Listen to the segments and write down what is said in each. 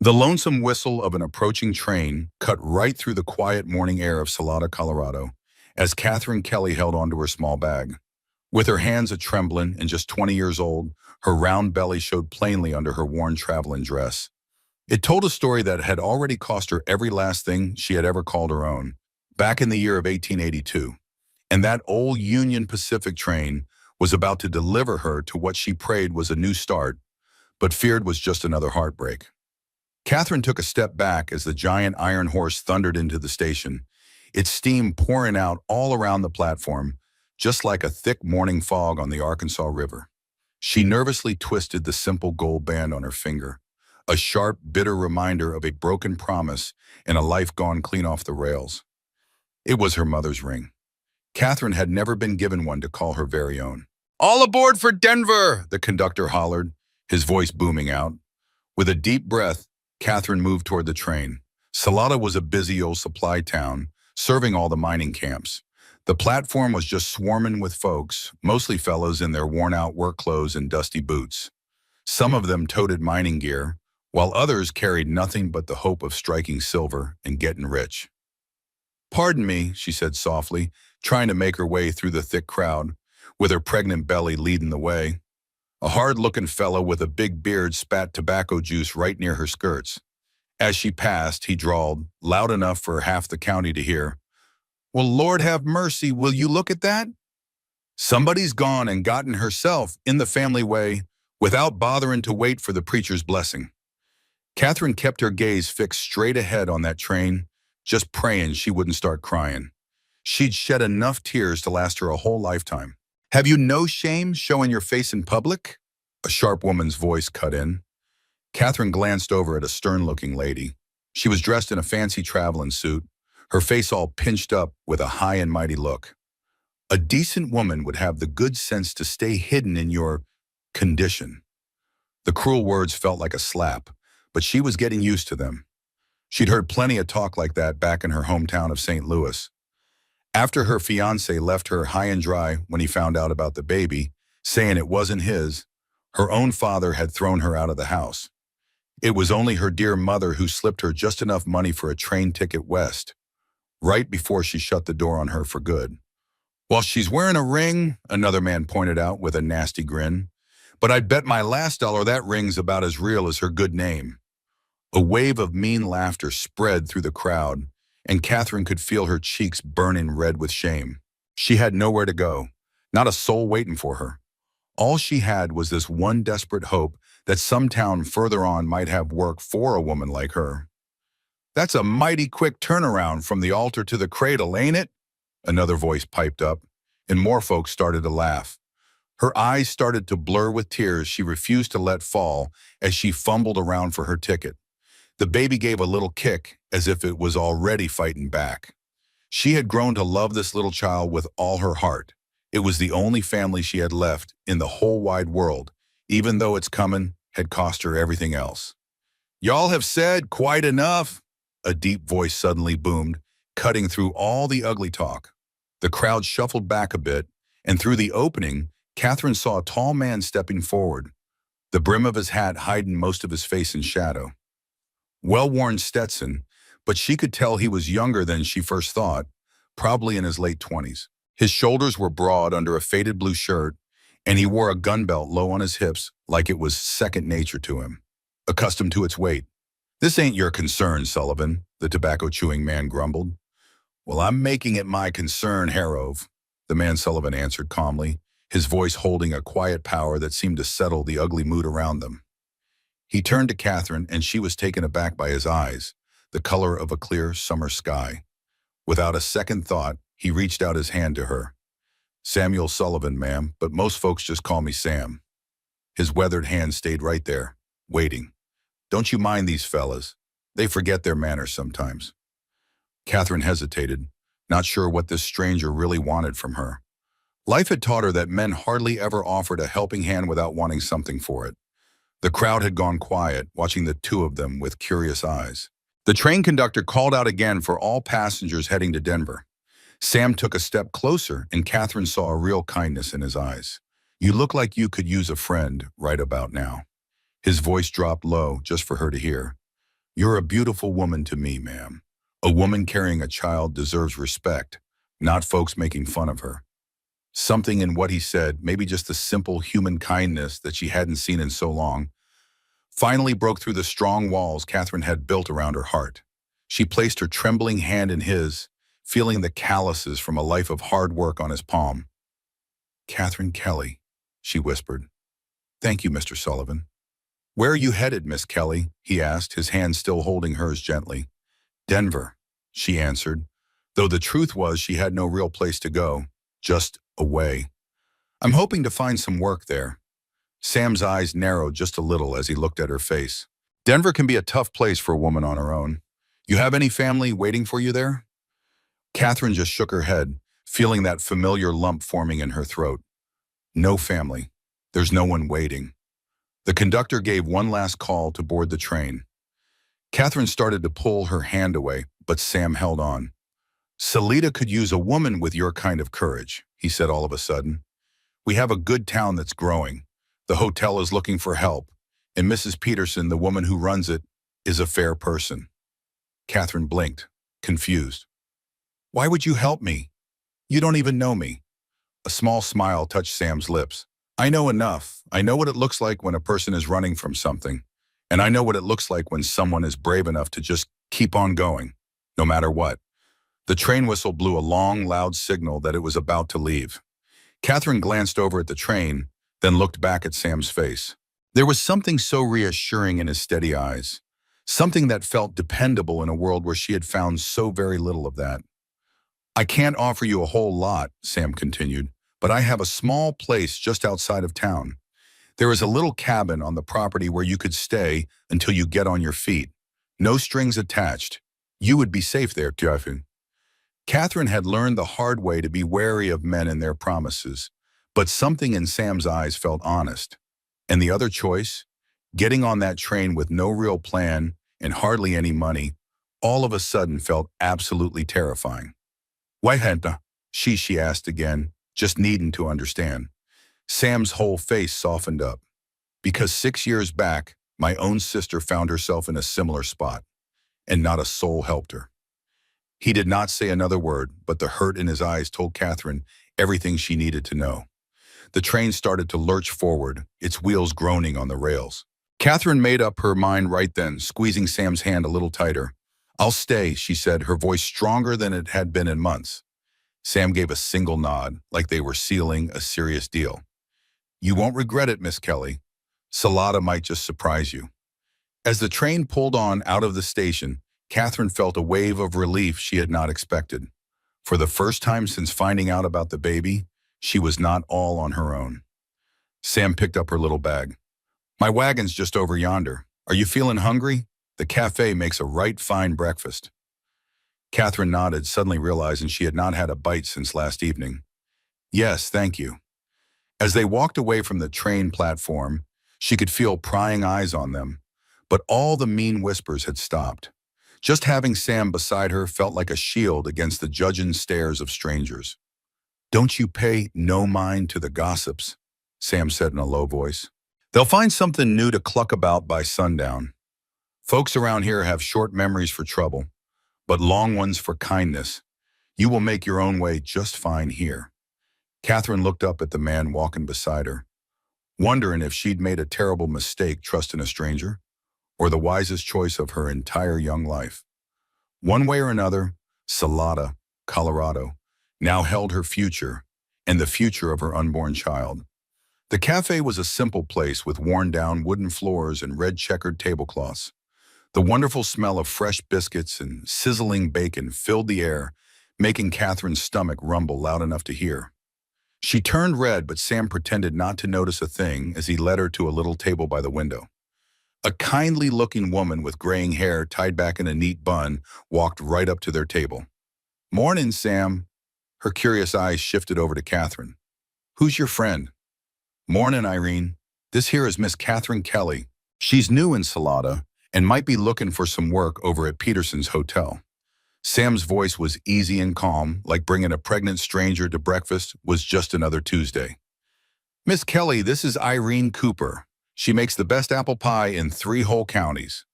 The lonesome whistle of an approaching train cut right through the quiet morning air of Salada, Colorado, as Catherine Kelly held onto her small bag. With her hands a-trembling and just 20 years old, her round belly showed plainly under her worn traveling dress. It told a story that had already cost her every last thing she had ever called her own, back in the year of 1882. And that old Union Pacific train was about to deliver her to what she prayed was a new start, but feared was just another heartbreak. Catherine took a step back as the giant iron horse thundered into the station, its steam pouring out all around the platform, just like a thick morning fog on the Arkansas River. She nervously twisted the simple gold band on her finger, a sharp, bitter reminder of a broken promise and a life gone clean off the rails. It was her mother's ring. Catherine had never been given one to call her very own. "All aboard for Denver!" the conductor hollered, his voice booming out. With a deep breath, Catherine moved toward the train. Salada was a busy old supply town, serving all the mining camps. The platform was just swarming with folks, mostly fellows in their worn-out work clothes and dusty boots. Some of them toted mining gear, while others carried nothing but the hope of striking silver and getting rich. "Pardon me," she said softly, trying to make her way through the thick crowd, with her pregnant belly leading the way. A hard-looking fellow with a big beard spat tobacco juice right near her skirts. As she passed, he drawled, loud enough for half the county to hear, "Well, Lord have mercy, will you look at that? Somebody's gone and gotten herself in the family way without bothering to wait for the preacher's blessing." Catherine kept her gaze fixed straight ahead on that train, just praying she wouldn't start crying. She'd shed enough tears to last her a whole lifetime. "Have you no shame showing your face in public?" A sharp woman's voice cut in. Catherine glanced over at a stern-looking lady. She was dressed in a fancy traveling suit, her face all pinched up with a high and mighty look. "A decent woman would have the good sense to stay hidden in your condition." The cruel words felt like a slap, but she was getting used to them. She'd heard plenty of talk like that back in her hometown of St. Louis. After her fiancé left her high and dry when he found out about the baby, saying it wasn't his, her own father had thrown her out of the house. It was only her dear mother who slipped her just enough money for a train ticket west, right before she shut the door on her for good. "Well, she's wearing a ring," another man pointed out with a nasty grin. "But I'd bet my last dollar that ring's about as real as her good name." A wave of mean laughter spread through the crowd, and Catherine could feel her cheeks burning red with shame. She had nowhere to go, not a soul waiting for her. All she had was this one desperate hope that some town further on might have work for a woman like her. "That's a mighty quick turnaround from the altar to the cradle, ain't it?" Another voice piped up, and more folks started to laugh. Her eyes started to blur with tears she refused to let fall as she fumbled around for her ticket. The baby gave a little kick, as if it was already fighting back. She had grown to love this little child with all her heart. It was the only family she had left in the whole wide world, even though its coming had cost her everything else. "Y'all have said quite enough," a deep voice suddenly boomed, cutting through all the ugly talk. The crowd shuffled back a bit, and through the opening, Catherine saw a tall man stepping forward, the brim of his hat hiding most of his face in shadow. Well-worn Stetson, but she could tell he was younger than she first thought, probably in his late 20s. His shoulders were broad under a faded blue shirt, and he wore a gun belt low on his hips like it was second nature to him, accustomed to its weight. "This ain't your concern, Sullivan," the tobacco-chewing man grumbled. "Well, I'm making it my concern, Harrove," the man Sullivan answered calmly, his voice holding a quiet power that seemed to settle the ugly mood around them. He turned to Catherine, and she was taken aback by his eyes, the color of a clear summer sky. Without a second thought, he reached out his hand to her. "Samuel Sullivan, ma'am, but most folks just call me Sam." His weathered hand stayed right there, waiting. "Don't you mind these fellas? They forget their manners sometimes." Catherine hesitated, not sure what this stranger really wanted from her. Life had taught her that men hardly ever offered a helping hand without wanting something for it. The crowd had gone quiet, watching the two of them with curious eyes. The train conductor called out again for all passengers heading to Denver. Sam took a step closer, and Catherine saw a real kindness in his eyes. "You look like you could use a friend right about now." His voice dropped low, just for her to hear. You're a beautiful woman to me, ma'am. A woman carrying a child deserves respect, not folks making fun of her. Something in what he said, maybe just the simple human kindness that she hadn't seen in so long, finally broke through the strong walls Catherine had built around her heart. She placed her trembling hand in his, feeling the calluses from a life of hard work on his palm. "Catherine Kelly," she whispered. "Thank you, Mr. Sullivan." "Where are you headed, Miss Kelly?" he asked, his hand still holding hers gently. "Denver," she answered, though the truth was she had no real place to go, just away. "I'm hoping to find some work there." Sam's eyes narrowed just a little as he looked at her face. "Denver can be a tough place for a woman on her own. You have any family waiting for you there?" Catherine just shook her head, feeling that familiar lump forming in her throat. "No family. There's no one waiting." The conductor gave one last call to board the train. Catherine started to pull her hand away, but Sam held on. "Salida could use a woman with your kind of courage," he said all of a sudden. "We have a good town that's growing. The hotel is looking for help, and Mrs. Peterson, the woman who runs it, is a fair person." Catherine blinked, confused. "Why would you help me? You don't even know me." A small smile touched Sam's lips. "I know enough. I know what it looks like when a person is running from something. And I know what it looks like when someone is brave enough to just keep on going, no matter what." The train whistle blew a long, loud signal that it was about to leave. Catherine glanced over at the train, then looked back at Sam's face. There was something so reassuring in his steady eyes, something that felt dependable in a world where she had found so very little of that. "I can't offer you a whole lot," Sam continued, "but I have a small place just outside of town. There is a little cabin on the property where you could stay until you get on your feet. No strings attached. You would be safe there, Tiafin." Catherine had learned the hard way to be wary of men and their promises, but something in Sam's eyes felt honest. And the other choice, getting on that train with no real plan and hardly any money, all of a sudden felt absolutely terrifying. "Why hadn't she asked again, just needing to understand. Sam's whole face softened up. "Because 6 years back, my own sister found herself in a similar spot, and not a soul helped her." He did not say another word, but the hurt in his eyes told Catherine everything she needed to know. The train started to lurch forward, its wheels groaning on the rails. Catherine made up her mind right then, squeezing Sam's hand a little tighter. "I'll stay," she said, her voice stronger than it had been in months. Sam gave a single nod, like they were sealing a serious deal. "You won't regret it, Miss Kelly. Salada might just surprise you." As the train pulled on out of the station, Catherine felt a wave of relief she had not expected. For the first time since finding out about the baby, she was not all on her own. Sam picked up her little bag. "My wagon's just over yonder. Are you feeling hungry? The cafe makes a right fine breakfast." Catherine nodded, suddenly realizing she had not had a bite since last evening. "Yes, thank you." As they walked away from the train platform, she could feel prying eyes on them, but all the mean whispers had stopped. Just having Sam beside her felt like a shield against the judging stares of strangers. "Don't you pay no mind to the gossips," Sam said in a low voice. "They'll find something new to cluck about by sundown. Folks around here have short memories for trouble, but long ones for kindness. You will make your own way just fine here." Catherine looked up at the man walking beside her, wondering if she'd made a terrible mistake trusting a stranger, or the wisest choice of her entire young life. One way or another, Salada, Colorado, now held her future and the future of her unborn child. The cafe was a simple place with worn-down wooden floors and red checkered tablecloths. The wonderful smell of fresh biscuits and sizzling bacon filled the air, making Catherine's stomach rumble loud enough to hear. She turned red, but Sam pretended not to notice a thing as he led her to a little table by the window. A kindly-looking woman with graying hair tied back in a neat bun walked right up to their table. "Morning, Sam." Her curious eyes shifted over to Catherine. "Who's your friend?" "Morning, Irene. This here is Miss Catherine Kelly. She's new in Salada and might be looking for some work over at Peterson's hotel." Sam's voice was easy and calm, like bringing a pregnant stranger to breakfast was just another Tuesday. "Miss Kelly, this is Irene Cooper. She makes the best apple pie in 3 whole counties."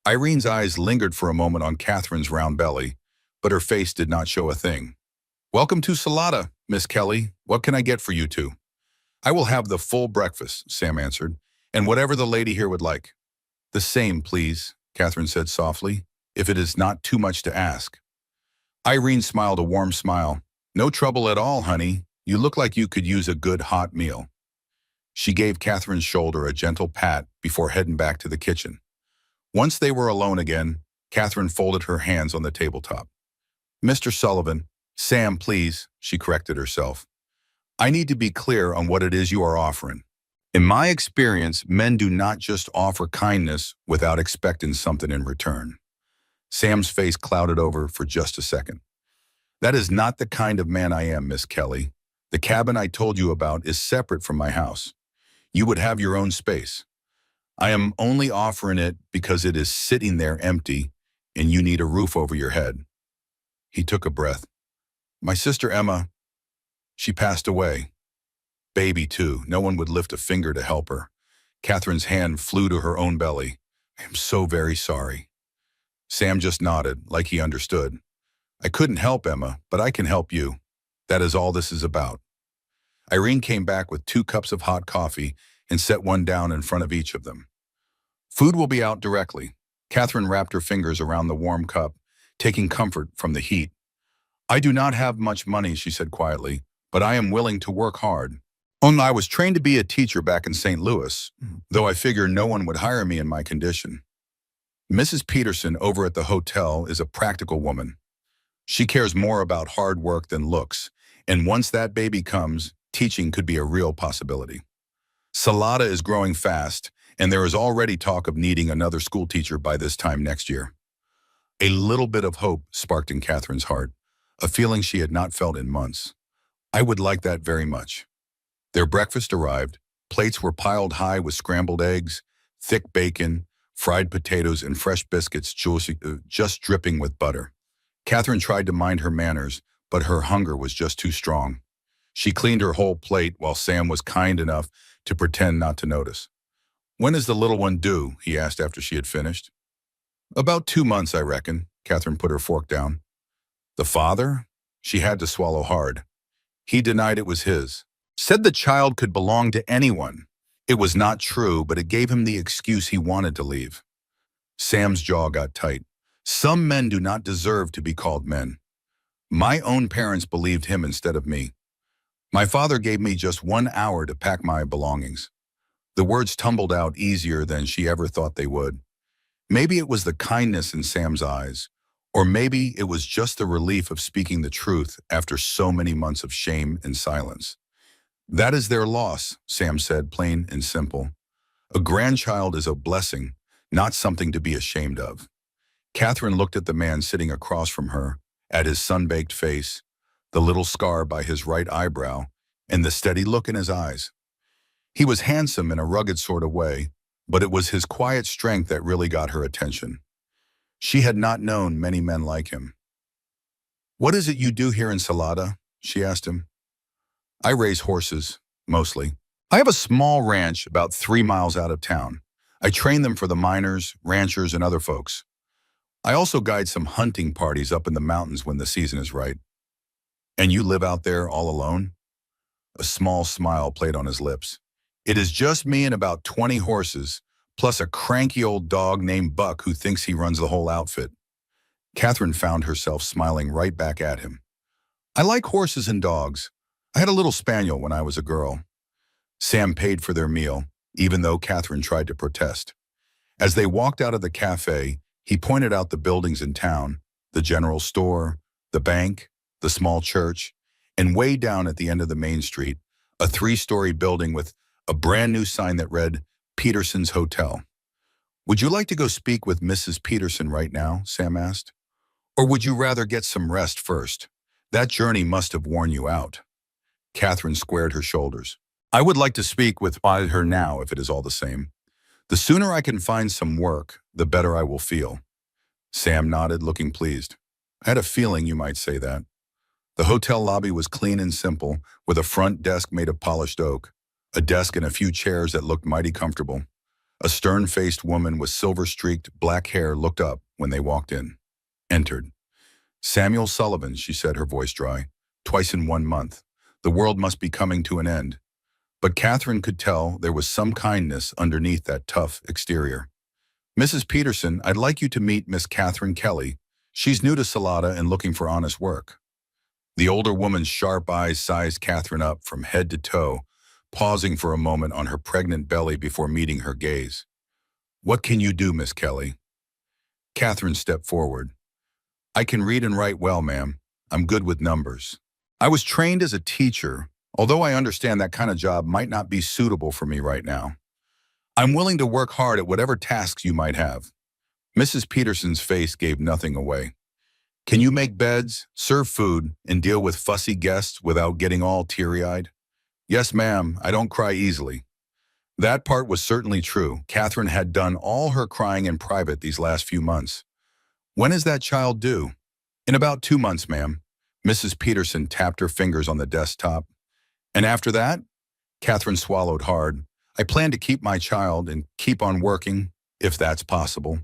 Irene's eyes lingered for a moment on Catherine's round belly, but her face did not show a thing. "Welcome to Salada, Miss Kelly. What can I get for you two?" "I will have the full breakfast," Sam answered, "and whatever the lady here would like." "The same, please," Catherine said softly, "if it is not too much to ask." Irene smiled a warm smile. "No trouble at all, honey. You look like you could use a good hot meal." She gave Catherine's shoulder a gentle pat before heading back to the kitchen. Once they were alone again, Catherine folded her hands on the tabletop. "Mr. Sullivan, Sam, please," she corrected herself. "I need to be clear on what it is you are offering. In my experience, men do not just offer kindness without expecting something in return." Sam's face clouded over for just a second. "That is not the kind of man I am, Miss Kelly. The cabin I told you about is separate from my house. You would have your own space. I am only offering it because it is sitting there empty and you need a roof over your head." He took a breath. "My sister Emma, she passed away. Baby, too. No one would lift a finger to help her." Catherine's hand flew to her own belly. "I am so very sorry." Sam just nodded, like he understood. "I couldn't help Emma, but I can help you. That is all this is about." Irene came back with 2 cups of hot coffee and set one down in front of each of them. "Food will be out directly." Catherine wrapped her fingers around the warm cup, taking comfort from the heat. "I do not have much money," she said quietly, "but I am willing to work hard. I was trained to be a teacher back in St. Louis, though I figure no one would hire me in my condition. Mrs. Peterson over at the hotel is a practical woman. She cares more about hard work than looks, and once that baby comes, teaching could be a real possibility. Salada is growing fast, and there is already talk of needing another school teacher by this time next year." A little bit of hope sparked in Catherine's heart, a feeling she had not felt in months. "I would like that very much." Their breakfast arrived. Plates were piled high with scrambled eggs, thick bacon, fried potatoes, and fresh biscuits just dripping with butter. Catherine tried to mind her manners, but her hunger was just too strong. She cleaned her whole plate while Sam was kind enough to pretend not to notice. "When is the little one due?" he asked after she had finished. "About 2 months, I reckon." Catherine put her fork down. "The father?" She had to swallow hard. "He denied it was his. Said the child could belong to anyone. It was not true, but it gave him the excuse he wanted to leave." Sam's jaw got tight. "Some men do not deserve to be called men. My own parents believed him instead of me. My father gave me just 1 hour to pack my belongings." The words tumbled out easier than she ever thought they would. Maybe it was the kindness in Sam's eyes, or maybe it was just the relief of speaking the truth after so many months of shame and silence. "That is their loss," Sam said, plain and simple. "A grandchild is a blessing, not something to be ashamed of." Catherine looked at the man sitting across from her, at his sun-baked face, the little scar by his right eyebrow, and the steady look in his eyes. He was handsome in a rugged sort of way, but it was his quiet strength that really got her attention. She had not known many men like him. "What is it you do here in Salada?" she asked him. "I raise horses, mostly. I have a small ranch about 3 miles out of town. I train them for the miners, ranchers, and other folks. I also guide some hunting parties up in the mountains when the season is right." "And you live out there all alone?" A small smile played on his lips. "It is just me and about 20 horses, plus a cranky old dog named Buck who thinks he runs the whole outfit." Catherine found herself smiling right back at him. "I like horses and dogs. I had a little spaniel when I was a girl." Sam paid for their meal, even though Catherine tried to protest. As they walked out of the cafe, he pointed out the buildings in town, the general store, the bank, the small church, and way down at the end of the main street, a 3-story building with a brand new sign that read, "Peterson's Hotel." "Would you like to go speak with Mrs. Peterson right now?" Sam asked. "Or would you rather get some rest first? That journey must have worn you out." Catherine squared her shoulders. "I would like to speak with her now if it is all the same. The sooner I can find some work, the better I will feel." Sam nodded, looking pleased. "I had a feeling you might say that." The hotel lobby was clean and simple, with a front desk made of polished oak, a desk and a few chairs that looked mighty comfortable. A stern-faced woman with silver-streaked black hair looked up when they walked in. Entered. "Samuel Sullivan," she said, her voice dry. "Twice in 1 month. The world must be coming to an end." But Catherine could tell there was some kindness underneath that tough exterior. "Mrs. Peterson, I'd like you to meet Miss Catherine Kelly. She's new to Salada and looking for honest work." The older woman's sharp eyes sized Catherine up from head to toe, pausing for a moment on her pregnant belly before meeting her gaze. "What can you do, Miss Kelly?" Catherine stepped forward. "I can read and write well, ma'am. I'm good with numbers. I was trained as a teacher, although I understand that kind of job might not be suitable for me right now. I'm willing to work hard at whatever tasks you might have." Mrs. Peterson's face gave nothing away. "Can you make beds, serve food, and deal with fussy guests without getting all teary-eyed?" "Yes, ma'am, I don't cry easily." That part was certainly true. Catherine had done all her crying in private these last few months. "When is that child due?" "In about 2 months, ma'am." Mrs. Peterson tapped her fingers on the desktop. "And after that?" Catherine swallowed hard. "I plan to keep my child and keep on working, if that's possible."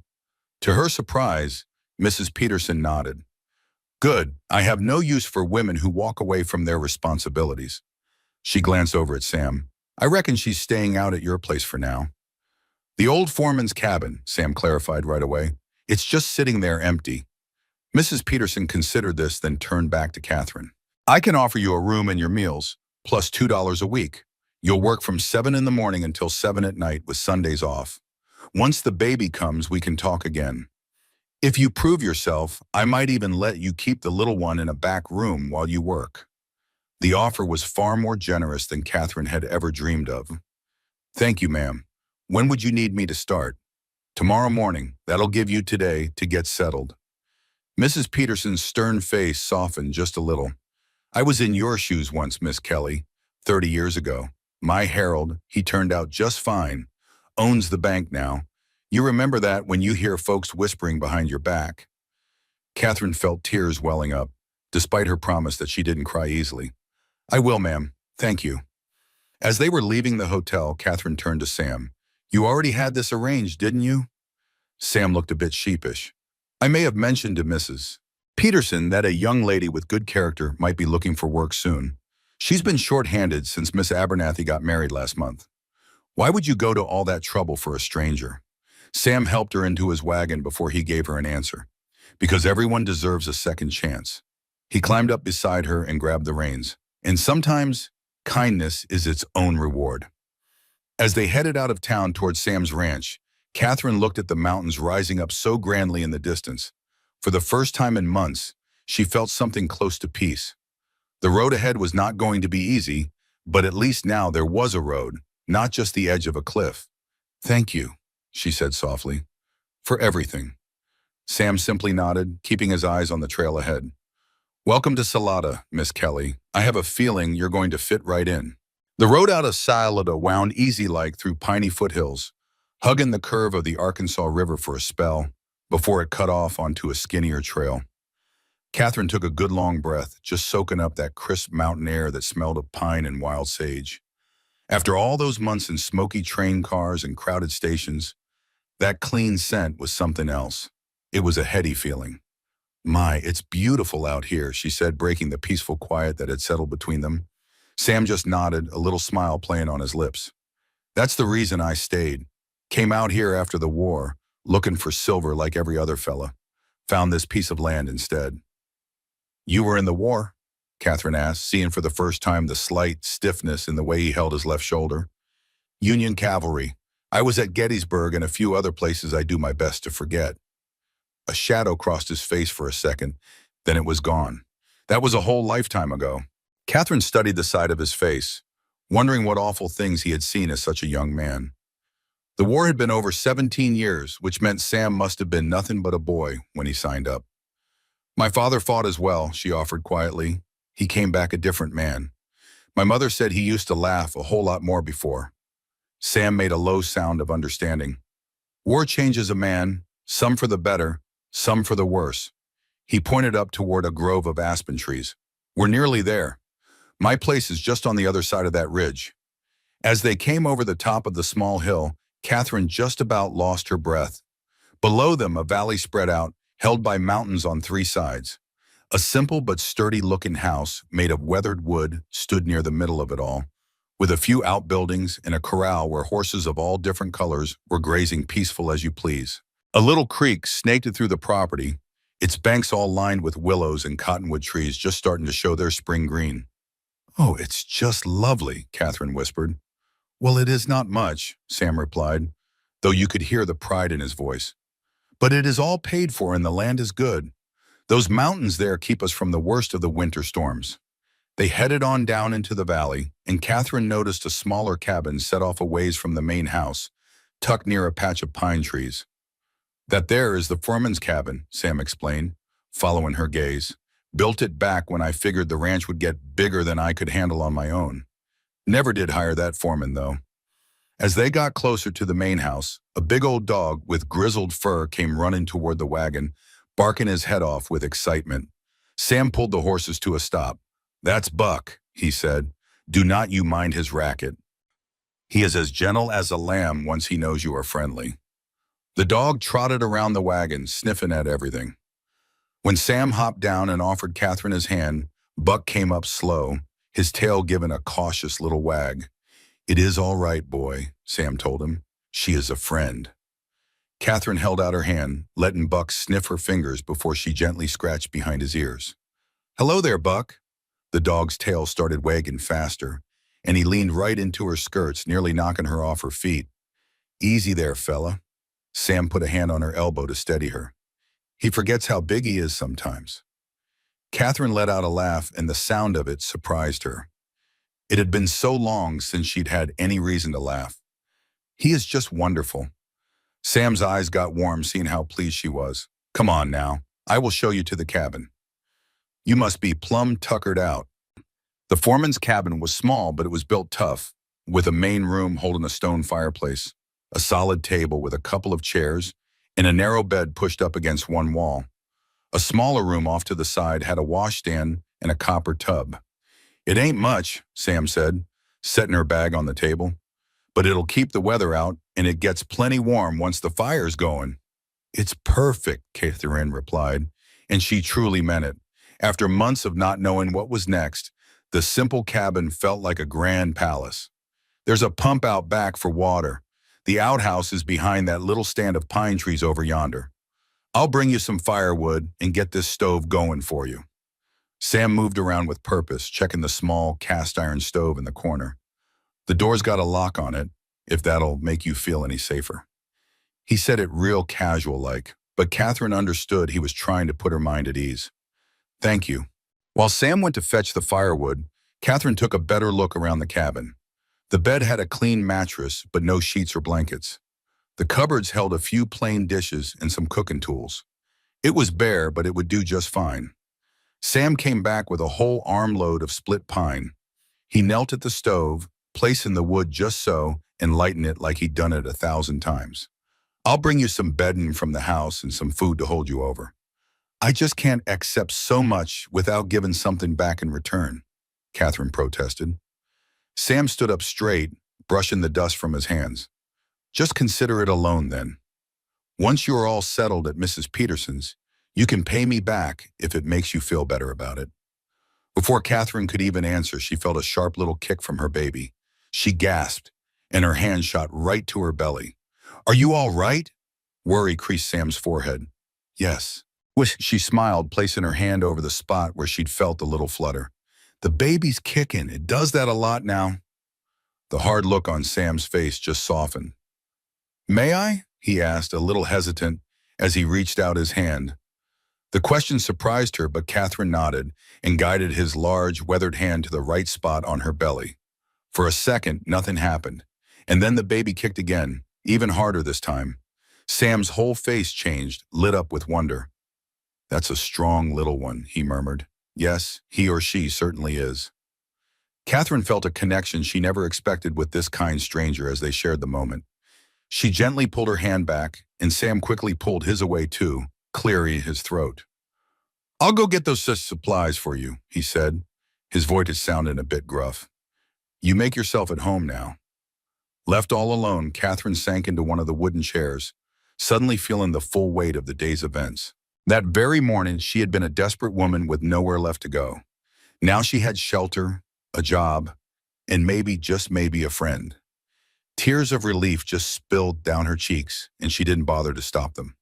To her surprise, Mrs. Peterson nodded. "Good. I have no use for women who walk away from their responsibilities." She glanced over at Sam. "I reckon she's staying out at your place for now." "The old foreman's cabin," Sam clarified right away. "It's just sitting there empty." Mrs. Peterson considered this, then turned back to Catherine. "I can offer you a room and your meals, plus $2 a week. You'll work from 7 in the morning until 7 at night with Sundays off. Once the baby comes, we can talk again. If you prove yourself, I might even let you keep the little one in a back room while you work." The offer was far more generous than Catherine had ever dreamed of. "Thank you, ma'am. When would you need me to start?" "Tomorrow morning. That'll give you today to get settled." Mrs. Peterson's stern face softened just a little. "I was in your shoes once, Miss Kelly, 30 years ago. My Harold, he turned out just fine. Owns the bank now. You remember that when you hear folks whispering behind your back." Catherine felt tears welling up, despite her promise that she didn't cry easily. "I will, ma'am. Thank you." As they were leaving the hotel, Catherine turned to Sam. "You already had this arranged, didn't you?" Sam looked a bit sheepish. "I may have mentioned to Mrs. Peterson that a young lady with good character might be looking for work soon. She's been short-handed since Miss Abernathy got married last month." "Why would you go to all that trouble for a stranger?" Sam helped her into his wagon before he gave her an answer. "Because everyone deserves a second chance." He climbed up beside her and grabbed the reins. "And sometimes, kindness is its own reward." As they headed out of town towards Sam's ranch, Catherine looked at the mountains rising up so grandly in the distance. For the first time in months, she felt something close to peace. The road ahead was not going to be easy, but at least now there was a road, not just the edge of a cliff. "Thank you," she said softly, "for everything." Sam simply nodded, keeping his eyes on the trail ahead. "Welcome to Salada, Miss Kelly. I have a feeling you're going to fit right in." The road out of Salada wound easy-like through piney foothills, hugging the curve of the Arkansas River for a spell, before it cut off onto a skinnier trail. Catherine took a good long breath, just soaking up that crisp mountain air that smelled of pine and wild sage. After all those months in smoky train cars and crowded stations, that clean scent was something else. It was a heady feeling. "My, it's beautiful out here," she said, breaking the peaceful quiet that had settled between them. Sam just nodded, a little smile playing on his lips. "That's the reason I stayed. Came out here after the war, looking for silver like every other fella. Found this piece of land instead." "You were in the war?" Catherine asked, seeing for the first time the slight stiffness in the way he held his left shoulder. "Union cavalry. I was at Gettysburg and a few other places I do my best to forget." A shadow crossed his face for a second, then it was gone. That was a whole lifetime ago. Catherine studied the side of his face, wondering what awful things he had seen as such a young man. The war had been over 17 years, which meant Sam must have been nothing but a boy when he signed up. "My father fought as well," she offered quietly. "He came back a different man. My mother said he used to laugh a whole lot more before." Sam made a low sound of understanding. "War changes a man, some for the better, some for the worse." He pointed up toward a grove of aspen trees. "We're nearly there. My place is just on the other side of that ridge." As they came over the top of the small hill, Catherine just about lost her breath. Below them, a valley spread out, held by mountains on three sides. A simple but sturdy-looking house made of weathered wood stood near the middle of it all, with a few outbuildings and a corral where horses of all different colors were grazing peaceful as you please. A little creek snaked through the property, its banks all lined with willows and cottonwood trees just starting to show their spring green. "Oh, it's just lovely," Catherine whispered. "Well, it is not much," Sam replied, though you could hear the pride in his voice. "But it is all paid for and the land is good. Those mountains there keep us from the worst of the winter storms." They headed on down into the valley, and Catherine noticed a smaller cabin set off a ways from the main house, tucked near a patch of pine trees. "That there is the foreman's cabin," Sam explained, following her gaze. "Built it back when I figured the ranch would get bigger than I could handle on my own. Never did hire that foreman, though." As they got closer to the main house, a big old dog with grizzled fur came running toward the wagon, barking his head off with excitement. Sam pulled the horses to a stop. "That's Buck," he said. "Do not you mind his racket. He is as gentle as a lamb once he knows you are friendly." The dog trotted around the wagon, sniffing at everything. When Sam hopped down and offered Catherine his hand, Buck came up slow, his tail giving a cautious little wag. "It is all right, boy," Sam told him. "She is a friend." Catherine held out her hand, letting Buck sniff her fingers before she gently scratched behind his ears. "Hello there, Buck." The dog's tail started wagging faster, and he leaned right into her skirts, nearly knocking her off her feet. "Easy there, fella." Sam put a hand on her elbow to steady her. "He forgets how big he is sometimes." Catherine let out a laugh, and the sound of it surprised her. It had been so long since she'd had any reason to laugh. "He is just wonderful." Sam's eyes got warm seeing how pleased she was. "Come on now, I will show you to the cabin. You must be plumb tuckered out." The foreman's cabin was small, but it was built tough, with a main room holding a stone fireplace, a solid table with a couple of chairs, and a narrow bed pushed up against one wall. A smaller room off to the side had a washstand and a copper tub. "It ain't much," Sam said, setting her bag on the table. "But it'll keep the weather out, and it gets plenty warm once the fire's going." "It's perfect," Catherine replied, and she truly meant it. After months of not knowing what was next, the simple cabin felt like a grand palace. "There's a pump out back for water. The outhouse is behind that little stand of pine trees over yonder. I'll bring you some firewood and get this stove going for you." Sam moved around with purpose, checking the small cast-iron stove in the corner. "The door's got a lock on it, if that'll make you feel any safer." He said it real casual-like, but Catherine understood he was trying to put her mind at ease. "Thank you." While Sam went to fetch the firewood, Catherine took a better look around the cabin. The bed had a clean mattress, but no sheets or blankets. The cupboards held a few plain dishes and some cooking tools. It was bare, but it would do just fine. Sam came back with a whole armload of split pine. He knelt at the stove, placing the wood just so, and lighting it like he'd done it 1,000 times. "I'll bring you some bedding from the house and some food to hold you over." "I just can't accept so much without giving something back in return," Catherine protested. Sam stood up straight, brushing the dust from his hands. "Just consider it a loan, then. Once you are all settled at Mrs. Peterson's, you can pay me back if it makes you feel better about it." Before Catherine could even answer, she felt a sharp little kick from her baby. She gasped, and her hand shot right to her belly. "Are you all right?" Worry creased Sam's forehead. "Yes." She smiled, placing her hand over the spot where she'd felt the little flutter. "The baby's kicking. It does that a lot now." The hard look on Sam's face just softened. "May I?" he asked, a little hesitant, as he reached out his hand. The question surprised her, but Catherine nodded and guided his large, weathered hand to the right spot on her belly. For a second, nothing happened, and then the baby kicked again, even harder this time. Sam's whole face changed, lit up with wonder. "That's a strong little one," he murmured. "Yes, he or she certainly is." Catherine felt a connection she never expected with this kind stranger as they shared the moment. She gently pulled her hand back, and Sam quickly pulled his away too, clearing his throat. "I'll go get those supplies for you," he said, his voice sounding a bit gruff. "You make yourself at home now." Left all alone, Catherine sank into one of the wooden chairs, suddenly feeling the full weight of the day's events. That very morning, she had been a desperate woman with nowhere left to go. Now she had shelter, a job, and maybe, just maybe, a friend. Tears of relief just spilled down her cheeks, and she didn't bother to stop them.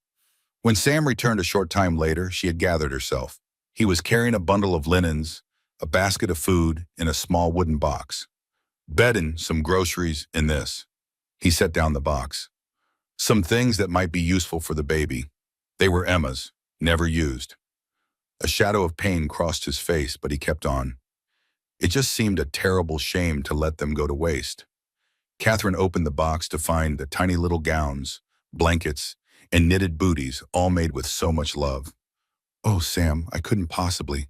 When Sam returned a short time later, she had gathered herself. He was carrying a bundle of linens, a basket of food, and a small wooden box. Bedding, some groceries, and this. He set down the box. Some things that might be useful for the baby. They were Emma's, never used. A shadow of pain crossed his face, but he kept on. It just seemed a terrible shame to let them go to waste. Catherine opened the box to find the tiny little gowns, blankets, and knitted booties, all made with so much love. "Oh, Sam, I couldn't possibly."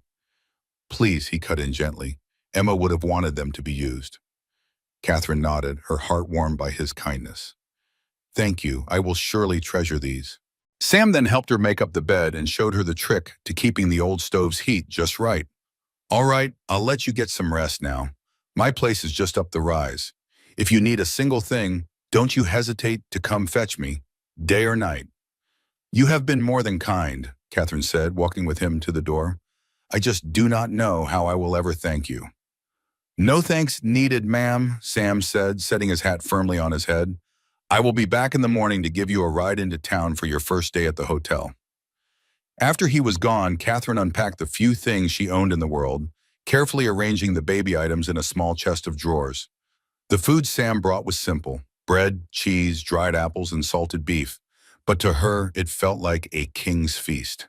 "Please," he cut in gently. "Emma would have wanted them to be used." Catherine nodded, her heart warmed by his kindness. "Thank you. I will surely treasure these." Sam then helped her make up the bed and showed her the trick to keeping the old stove's heat just right. "All right, I'll let you get some rest now. My place is just up the rise. If you need a single thing, don't you hesitate to come fetch me, day or night." "You have been more than kind," Catherine said, walking with him to the door. "I just do not know how I will ever thank you." "No thanks needed, ma'am," Sam said, setting his hat firmly on his head. "I will be back in the morning to give you a ride into town for your first day at the hotel." After he was gone, Catherine unpacked the few things she owned in the world, carefully arranging the baby items in a small chest of drawers. The food Sam brought was simple: bread, cheese, dried apples, and salted beef. But to her, it felt like a king's feast.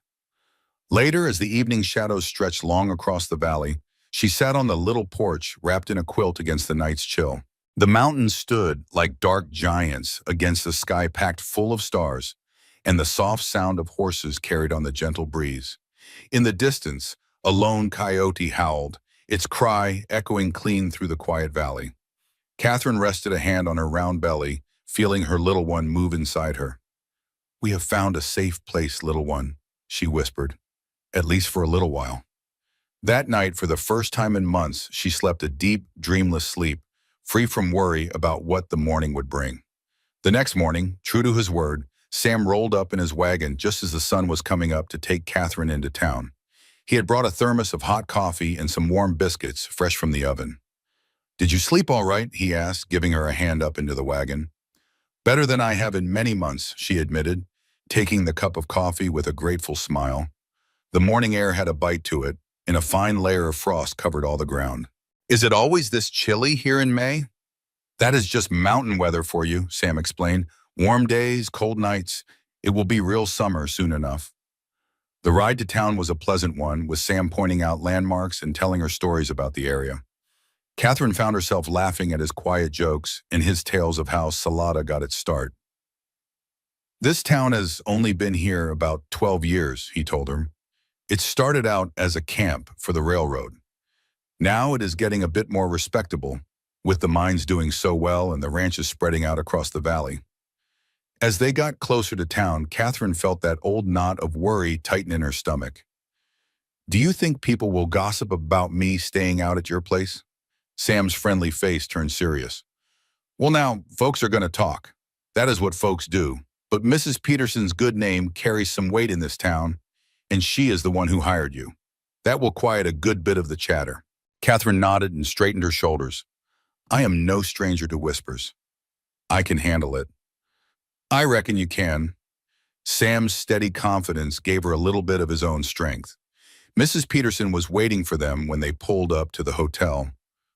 Later, as the evening shadows stretched long across the valley, she sat on the little porch, wrapped in a quilt against the night's chill. The mountains stood like dark giants against the sky packed full of stars, and the soft sound of horses carried on the gentle breeze. In the distance, a lone coyote howled, its cry echoing clean through the quiet valley. Catherine rested a hand on her round belly, feeling her little one move inside her. "We have found a safe place, little one," she whispered, "at least for a little while." That night, for the first time in months, she slept a deep, dreamless sleep, free from worry about what the morning would bring. The next morning, true to his word, Sam rolled up in his wagon just as the sun was coming up to take Catherine into town. He had brought a thermos of hot coffee and some warm biscuits fresh from the oven. "Did you sleep all right?" he asked, giving her a hand up into the wagon. "Better than I have in many months," she admitted, taking the cup of coffee with a grateful smile. The morning air had a bite to it, and a fine layer of frost covered all the ground. "Is it always this chilly here in May?" "That is just mountain weather for you," Sam explained. "Warm days, cold nights. It will be real summer soon enough." The ride to town was a pleasant one, with Sam pointing out landmarks and telling her stories about the area. Catherine found herself laughing at his quiet jokes and his tales of how Salada got its start. "This town has only been here about 12 years, he told her. "It started out as a camp for the railroad. Now it is getting a bit more respectable, with the mines doing so well and the ranches spreading out across the valley." As they got closer to town, Catherine felt that old knot of worry tighten in her stomach. "Do you think people will gossip about me staying out at your place?" Sam's friendly face turned serious. "Well now, folks are going to talk. That is what folks do. But Mrs. Peterson's good name carries some weight in this town, and she is the one who hired you. That will quiet a good bit of the chatter." Catherine nodded and straightened her shoulders. "I am no stranger to whispers. I can handle it." "I reckon you can." Sam's steady confidence gave her a little bit of his own strength. Mrs. Peterson was waiting for them when they pulled up to the hotel.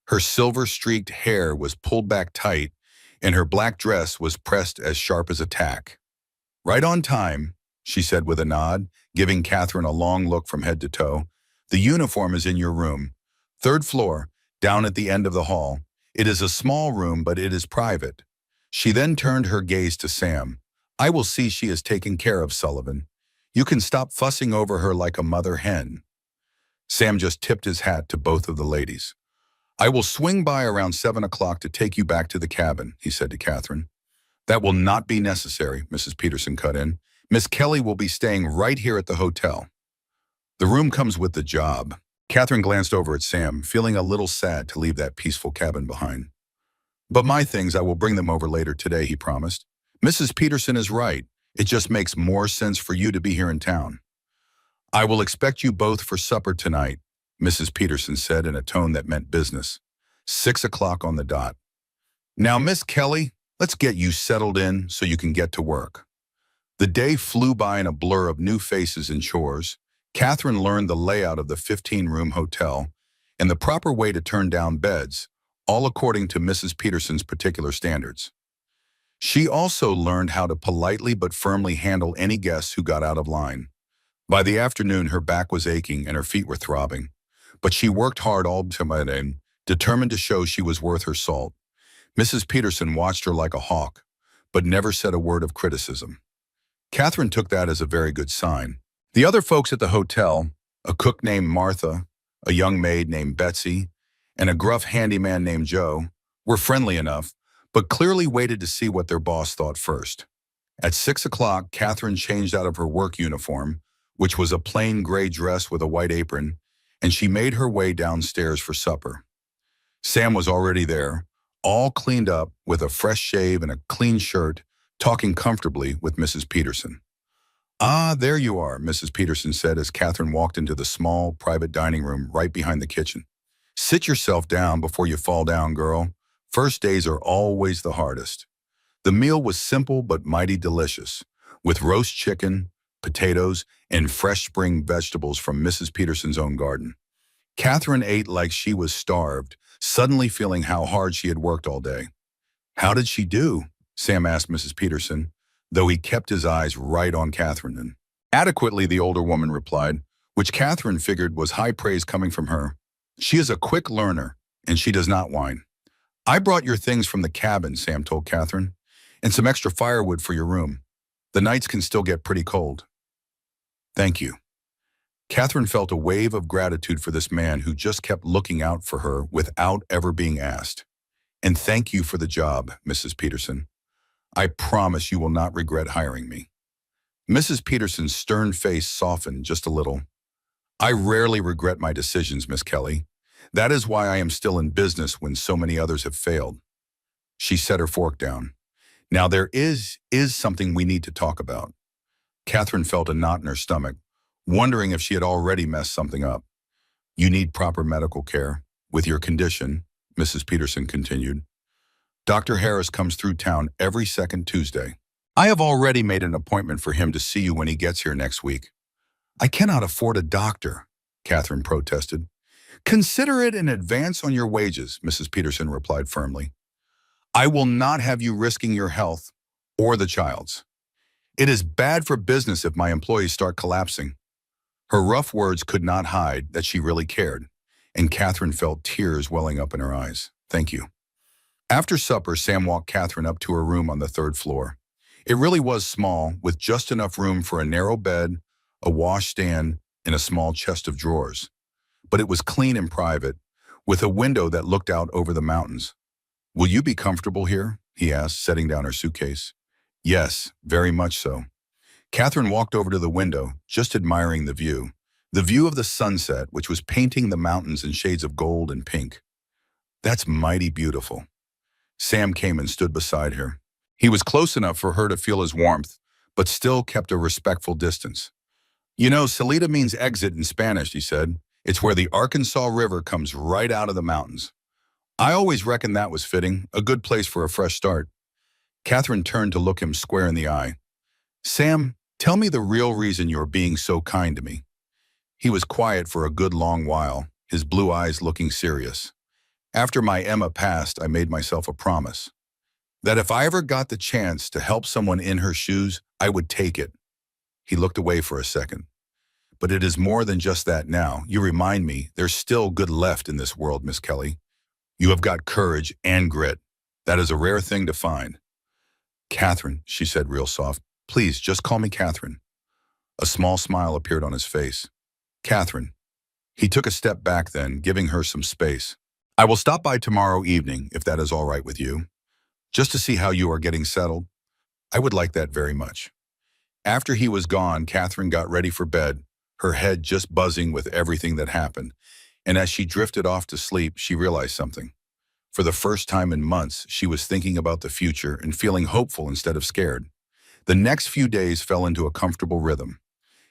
Her silver-streaked hair was pulled back tight, and her black dress was pressed as sharp as a tack. "Right on time," she said with a nod, giving Catherine a long look from head to toe. "The uniform is in your room. 3rd floor, down at the end of the hall. It is a small room, but it is private." She then turned her gaze to Sam. "I will see she is taken care of, Sullivan. You can stop fussing over her like a mother hen." Sam just tipped his hat to both of the ladies. "I will swing by around 7 o'clock to take you back to the cabin," he said to Catherine. "That will not be necessary," Mrs. Peterson cut in. "Miss Kelly will be staying right here at the hotel. The room comes with the job." Catherine glanced over at Sam, feeling a little sad to leave that peaceful cabin behind. But my things, I will bring them over later today, he promised. Mrs. Peterson is right. It just makes more sense for you to be here in town. I will expect you both for supper tonight, Mrs. Peterson said in a tone that meant business. 6 o'clock on the dot. Now, Miss Kelly, let's get you settled in so you can get to work. The day flew by in a blur of new faces and chores. Catherine learned the layout of the 15-room hotel and the proper way to turn down beds, all according to Mrs. Peterson's particular standards. She also learned how to politely but firmly handle any guests who got out of line. By the afternoon, her back was aching and her feet were throbbing, but she worked hard all day, determined to show she was worth her salt. Mrs. Peterson watched her like a hawk, but never said a word of criticism. Catherine took that as a very good sign. The other folks at the hotel, a cook named Martha, a young maid named Betsy, and a gruff handyman named Joe, were friendly enough, but clearly waited to see what their boss thought first. At 6 o'clock, Catherine changed out of her work uniform, which was a plain gray dress with a white apron, and she made her way downstairs for supper. Sam was already there, all cleaned up with a fresh shave and a clean shirt, talking comfortably with Mrs. Peterson. "Ah, there you are," Mrs. Peterson said as Catherine walked into the small, private dining room right behind the kitchen. "Sit yourself down before you fall down, girl. First days are always the hardest." The meal was simple but mighty delicious, with roast chicken, potatoes, and fresh spring vegetables from Mrs. Peterson's own garden. Catherine ate like she was starved, suddenly feeling how hard she had worked all day. "How did she do?" Sam asked Mrs. Peterson, though he kept his eyes right on Catherine. "Adequately," the older woman replied, which Catherine figured was high praise coming from her. "She is a quick learner, and she does not whine." "I brought your things from the cabin," Sam told Catherine, "and some extra firewood for your room. The nights can still get pretty cold." "Thank you." Catherine felt a wave of gratitude for this man who just kept looking out for her without ever being asked. "And thank you for the job, Mrs. Peterson. I promise you will not regret hiring me." Mrs. Peterson's stern face softened just a little. "I rarely regret my decisions, Miss Kelly. That is why I am still in business when so many others have failed." She set her fork down. "Now there is something we need to talk about." Catherine felt a knot in her stomach, wondering if she had already messed something up. "You need proper medical care. With your condition," Mrs. Peterson continued. "Dr. Harris comes through town every second Tuesday. I have already made an appointment for him to see you when he gets here next week." "I cannot afford a doctor," Catherine protested. "Consider it an advance on your wages," Mrs. Peterson replied firmly. "I will not have you risking your health or the child's. It is bad for business if my employees start collapsing." Her rough words could not hide that she really cared, and Catherine felt tears welling up in her eyes. "Thank you." After supper, Sam walked Catherine up to her room on the 3rd floor. It really was small, with just enough room for a narrow bed, a washstand, and a small chest of drawers. But it was clean and private, with a window that looked out over the mountains. "Will you be comfortable here?" he asked, setting down her suitcase. "Yes, very much so." Catherine walked over to the window, just admiring the view. The view of the sunset, which was painting the mountains in shades of gold and pink. "That's mighty beautiful." Sam came and stood beside her. He was close enough for her to feel his warmth, but still kept a respectful distance. "You know, Salida means exit in Spanish," he said. "It's where the Arkansas River comes right out of the mountains. I always reckoned that was fitting, a good place for a fresh start." Catherine turned to look him square in the eye. "Sam, tell me the real reason you're being so kind to me." He was quiet for a good long while, his blue eyes looking serious. "After my Emma passed, I made myself a promise that if I ever got the chance to help someone in her shoes, I would take it." He looked away for a second. "But it is more than just that now. You remind me there's still good left in this world, Miss Kelly. You have got courage and grit. That is a rare thing to find." "Catherine," she said real soft. "Please, just call me Catherine." A small smile appeared on his face. "Catherine." He took a step back then, giving her some space. "I will stop by tomorrow evening, if that is all right with you, just to see how you are getting settled. I would like that very much." After he was gone, Catherine got ready for bed, her head just buzzing with everything that happened, and as she drifted off to sleep, she realized something. For the first time in months, she was thinking about the future and feeling hopeful instead of scared. The next few days fell into a comfortable rhythm.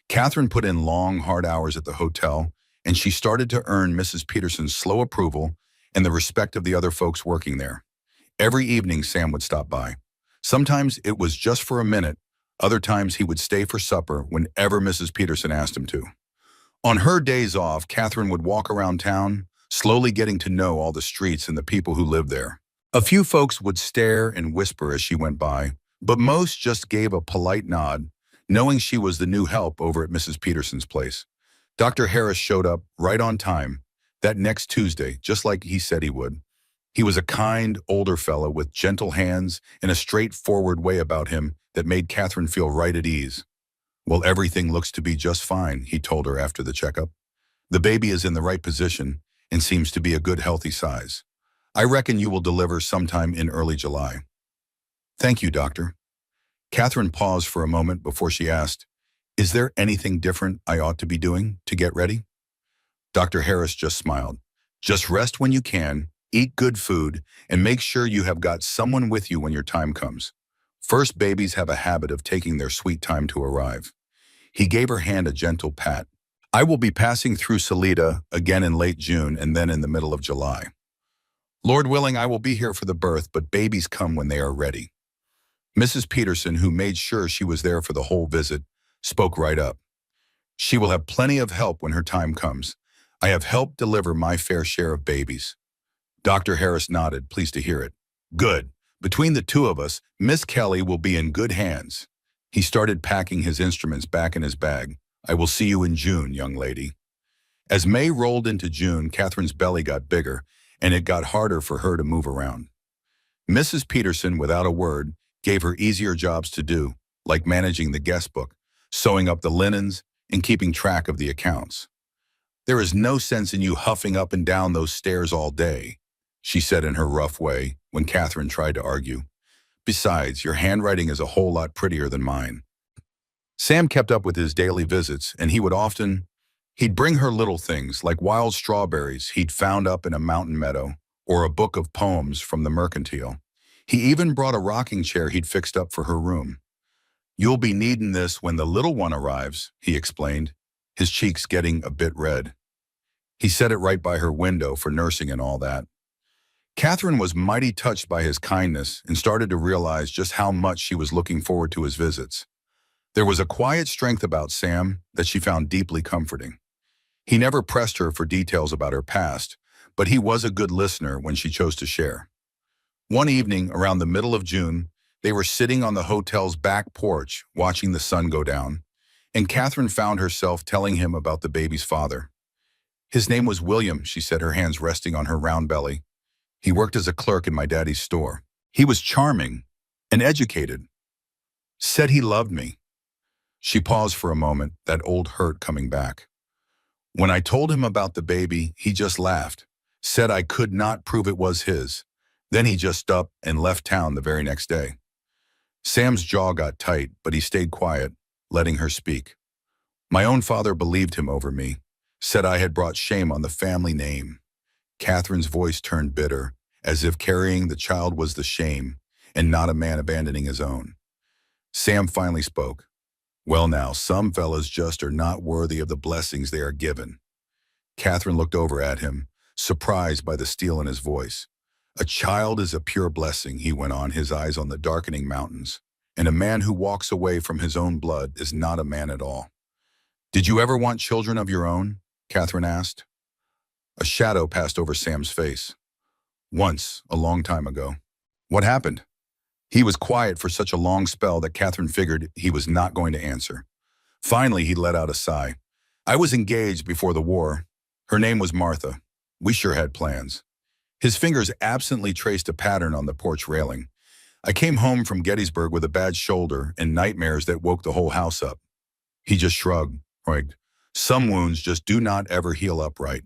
Catherine put in long, hard hours at the hotel, and she started to earn Mrs. Peterson's slow approval and the respect of the other folks working there. Every evening, Sam would stop by. Sometimes it was just for a minute. Other times he would stay for supper whenever Mrs. Peterson asked him to. On her days off, Catherine would walk around town, slowly getting to know all the streets and the people who lived there. A few folks would stare and whisper as she went by, but most just gave a polite nod, knowing she was the new help over at Mrs. Peterson's place. Dr. Harris showed up right on time that next Tuesday, just like he said he would. He was a kind, older fellow with gentle hands and a straightforward way about him that made Catherine feel right at ease. "Well, everything looks to be just fine," he told her after the checkup. "The baby is in the right position and seems to be a good, healthy size. I reckon you will deliver sometime in early July." "Thank you, doctor." Catherine paused for a moment before she asked, "Is there anything different I ought to be doing to get ready?" Dr. Harris just smiled. "Just rest when you can, eat good food, and make sure you have got someone with you when your time comes. First babies have a habit of taking their sweet time to arrive." He gave her hand a gentle pat. "I will be passing through Salida again in late June and then in the middle of July. Lord willing, I will be here for the birth, but babies come when they are ready." Mrs. Peterson, who made sure she was there for the whole visit, spoke right up. "She will have plenty of help when her time comes. I have helped deliver my fair share of babies." Dr. Harris nodded, pleased to hear it. "Good. Between the two of us, Miss Kelly will be in good hands." He started packing his instruments back in his bag. "I will see you in June, young lady." As May rolled into June, Catherine's belly got bigger, and it got harder for her to move around. Mrs. Peterson, without a word, gave her easier jobs to do, like managing the guest book, sewing up the linens, and keeping track of the accounts. "There is no sense in you huffing up and down those stairs all day," she said in her rough way when Catherine tried to argue. "Besides, your handwriting is a whole lot prettier than mine." Sam kept up with his daily visits, and he'd bring her little things like wild strawberries he'd found up in a mountain meadow or a book of poems from the Mercantile. He even brought a rocking chair he'd fixed up for her room. "You'll be needing this when the little one arrives," he explained, his cheeks getting a bit red. He set it right by her window for nursing and all that. Catherine was mighty touched by his kindness and started to realize just how much she was looking forward to his visits. There was a quiet strength about Sam that she found deeply comforting. He never pressed her for details about her past, but he was a good listener when she chose to share. One evening, around the middle of June, they were sitting on the hotel's back porch watching the sun go down, and Catherine found herself telling him about the baby's father. "His name was William," she said, her hands resting on her round belly. "He worked as a clerk in my daddy's store. He was charming and educated. Said he loved me." She paused for a moment, that old hurt coming back. "When I told him about the baby, he just laughed, said I could not prove it was his. Then he just up and left town the very next day." Sam's jaw got tight, but he stayed quiet, letting her speak. "My own father believed him over me, said I had brought shame on the family name." Catherine's voice turned bitter, as if carrying the child was the shame, and not a man abandoning his own. Sam finally spoke. "Well now, some fellas just are not worthy of the blessings they are given." Catherine looked over at him, surprised by the steel in his voice. "A child is a pure blessing," he went on, his eyes on the darkening mountains. "And a man who walks away from his own blood is not a man at all." "Did you ever want children of your own?" Catherine asked. A shadow passed over Sam's face. "Once, a long time ago." "What happened?" He was quiet for such a long spell that Catherine figured he was not going to answer. Finally, he let out a sigh. "I was engaged before the war. Her name was Martha. We sure had plans." His fingers absently traced a pattern on the porch railing. "I came home from Gettysburg with a bad shoulder and nightmares that woke the whole house up." He just shrugged. "Some wounds just do not ever heal up right."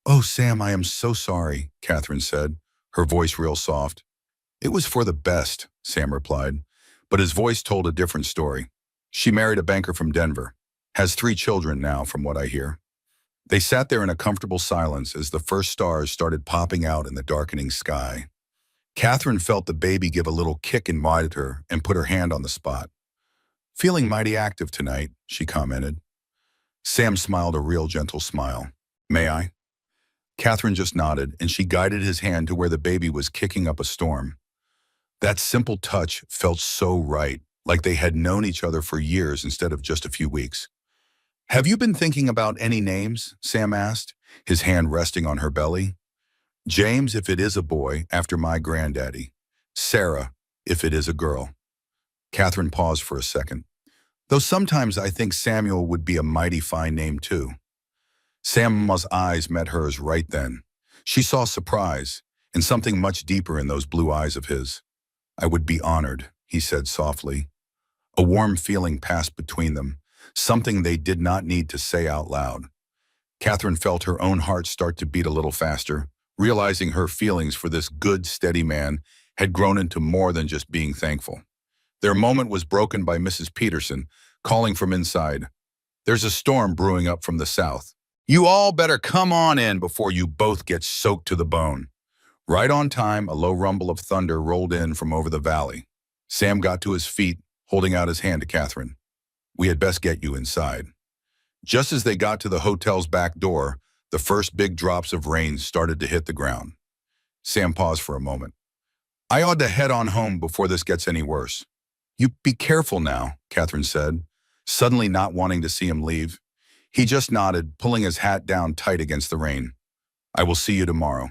"Oh, Sam, I am so sorry," Catherine said, her voice real soft. "It was for the best," Sam replied, but his voice told a different story. "She married a banker from Denver. Has 3 children now, from what I hear." They sat there in a comfortable silence as the first stars started popping out in the darkening sky. Catherine felt the baby give a little kick inside her and put her hand on the spot. "Feeling mighty active tonight," she commented. Sam smiled a real gentle smile. "May I?" Catherine just nodded, and she guided his hand to where the baby was kicking up a storm. That simple touch felt so right, like they had known each other for years instead of just a few weeks. "Have you been thinking about any names?" Sam asked, his hand resting on her belly. "James, if it is a boy, after my granddaddy. Sarah, if it is a girl." Catherine paused for a second. "Though sometimes I think Samuel would be a mighty fine name too." Sam's eyes met hers right then. She saw surprise and something much deeper in those blue eyes of his. "I would be honored," he said softly. A warm feeling passed between them, something they did not need to say out loud. Catherine felt her own heart start to beat a little faster, realizing her feelings for this good, steady man had grown into more than just being thankful. Their moment was broken by Mrs. Peterson, calling from inside. "There's a storm brewing up from the south. You all better come on in before you both get soaked to the bone." Right on time, a low rumble of thunder rolled in from over the valley. Sam got to his feet, holding out his hand to Catherine. "We had best get you inside." Just as they got to the hotel's back door, the first big drops of rain started to hit the ground. Sam paused for a moment. "I ought to head on home before this gets any worse." "You be careful now," Catherine said, suddenly not wanting to see him leave. He just nodded, pulling his hat down tight against the rain. "I will see you tomorrow."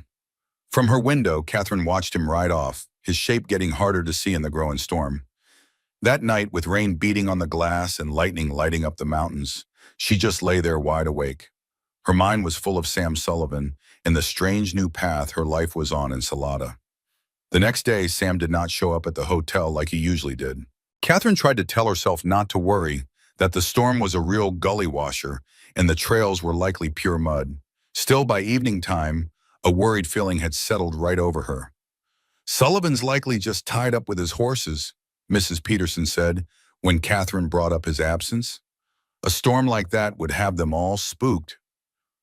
From her window, Catherine watched him ride off, his shape getting harder to see in the growing storm. That night, with rain beating on the glass and lightning lighting up the mountains, she just lay there wide awake. Her mind was full of Sam Sullivan and the strange new path her life was on in Salada. The next day, Sam did not show up at the hotel like he usually did. Catherine tried to tell herself not to worry, that the storm was a real gully washer and the trails were likely pure mud. Still, by evening time, a worried feeling had settled right over her. "Sullivan's likely just tied up with his horses," Mrs. Peterson said when Catherine brought up his absence. "A storm like that would have them all spooked."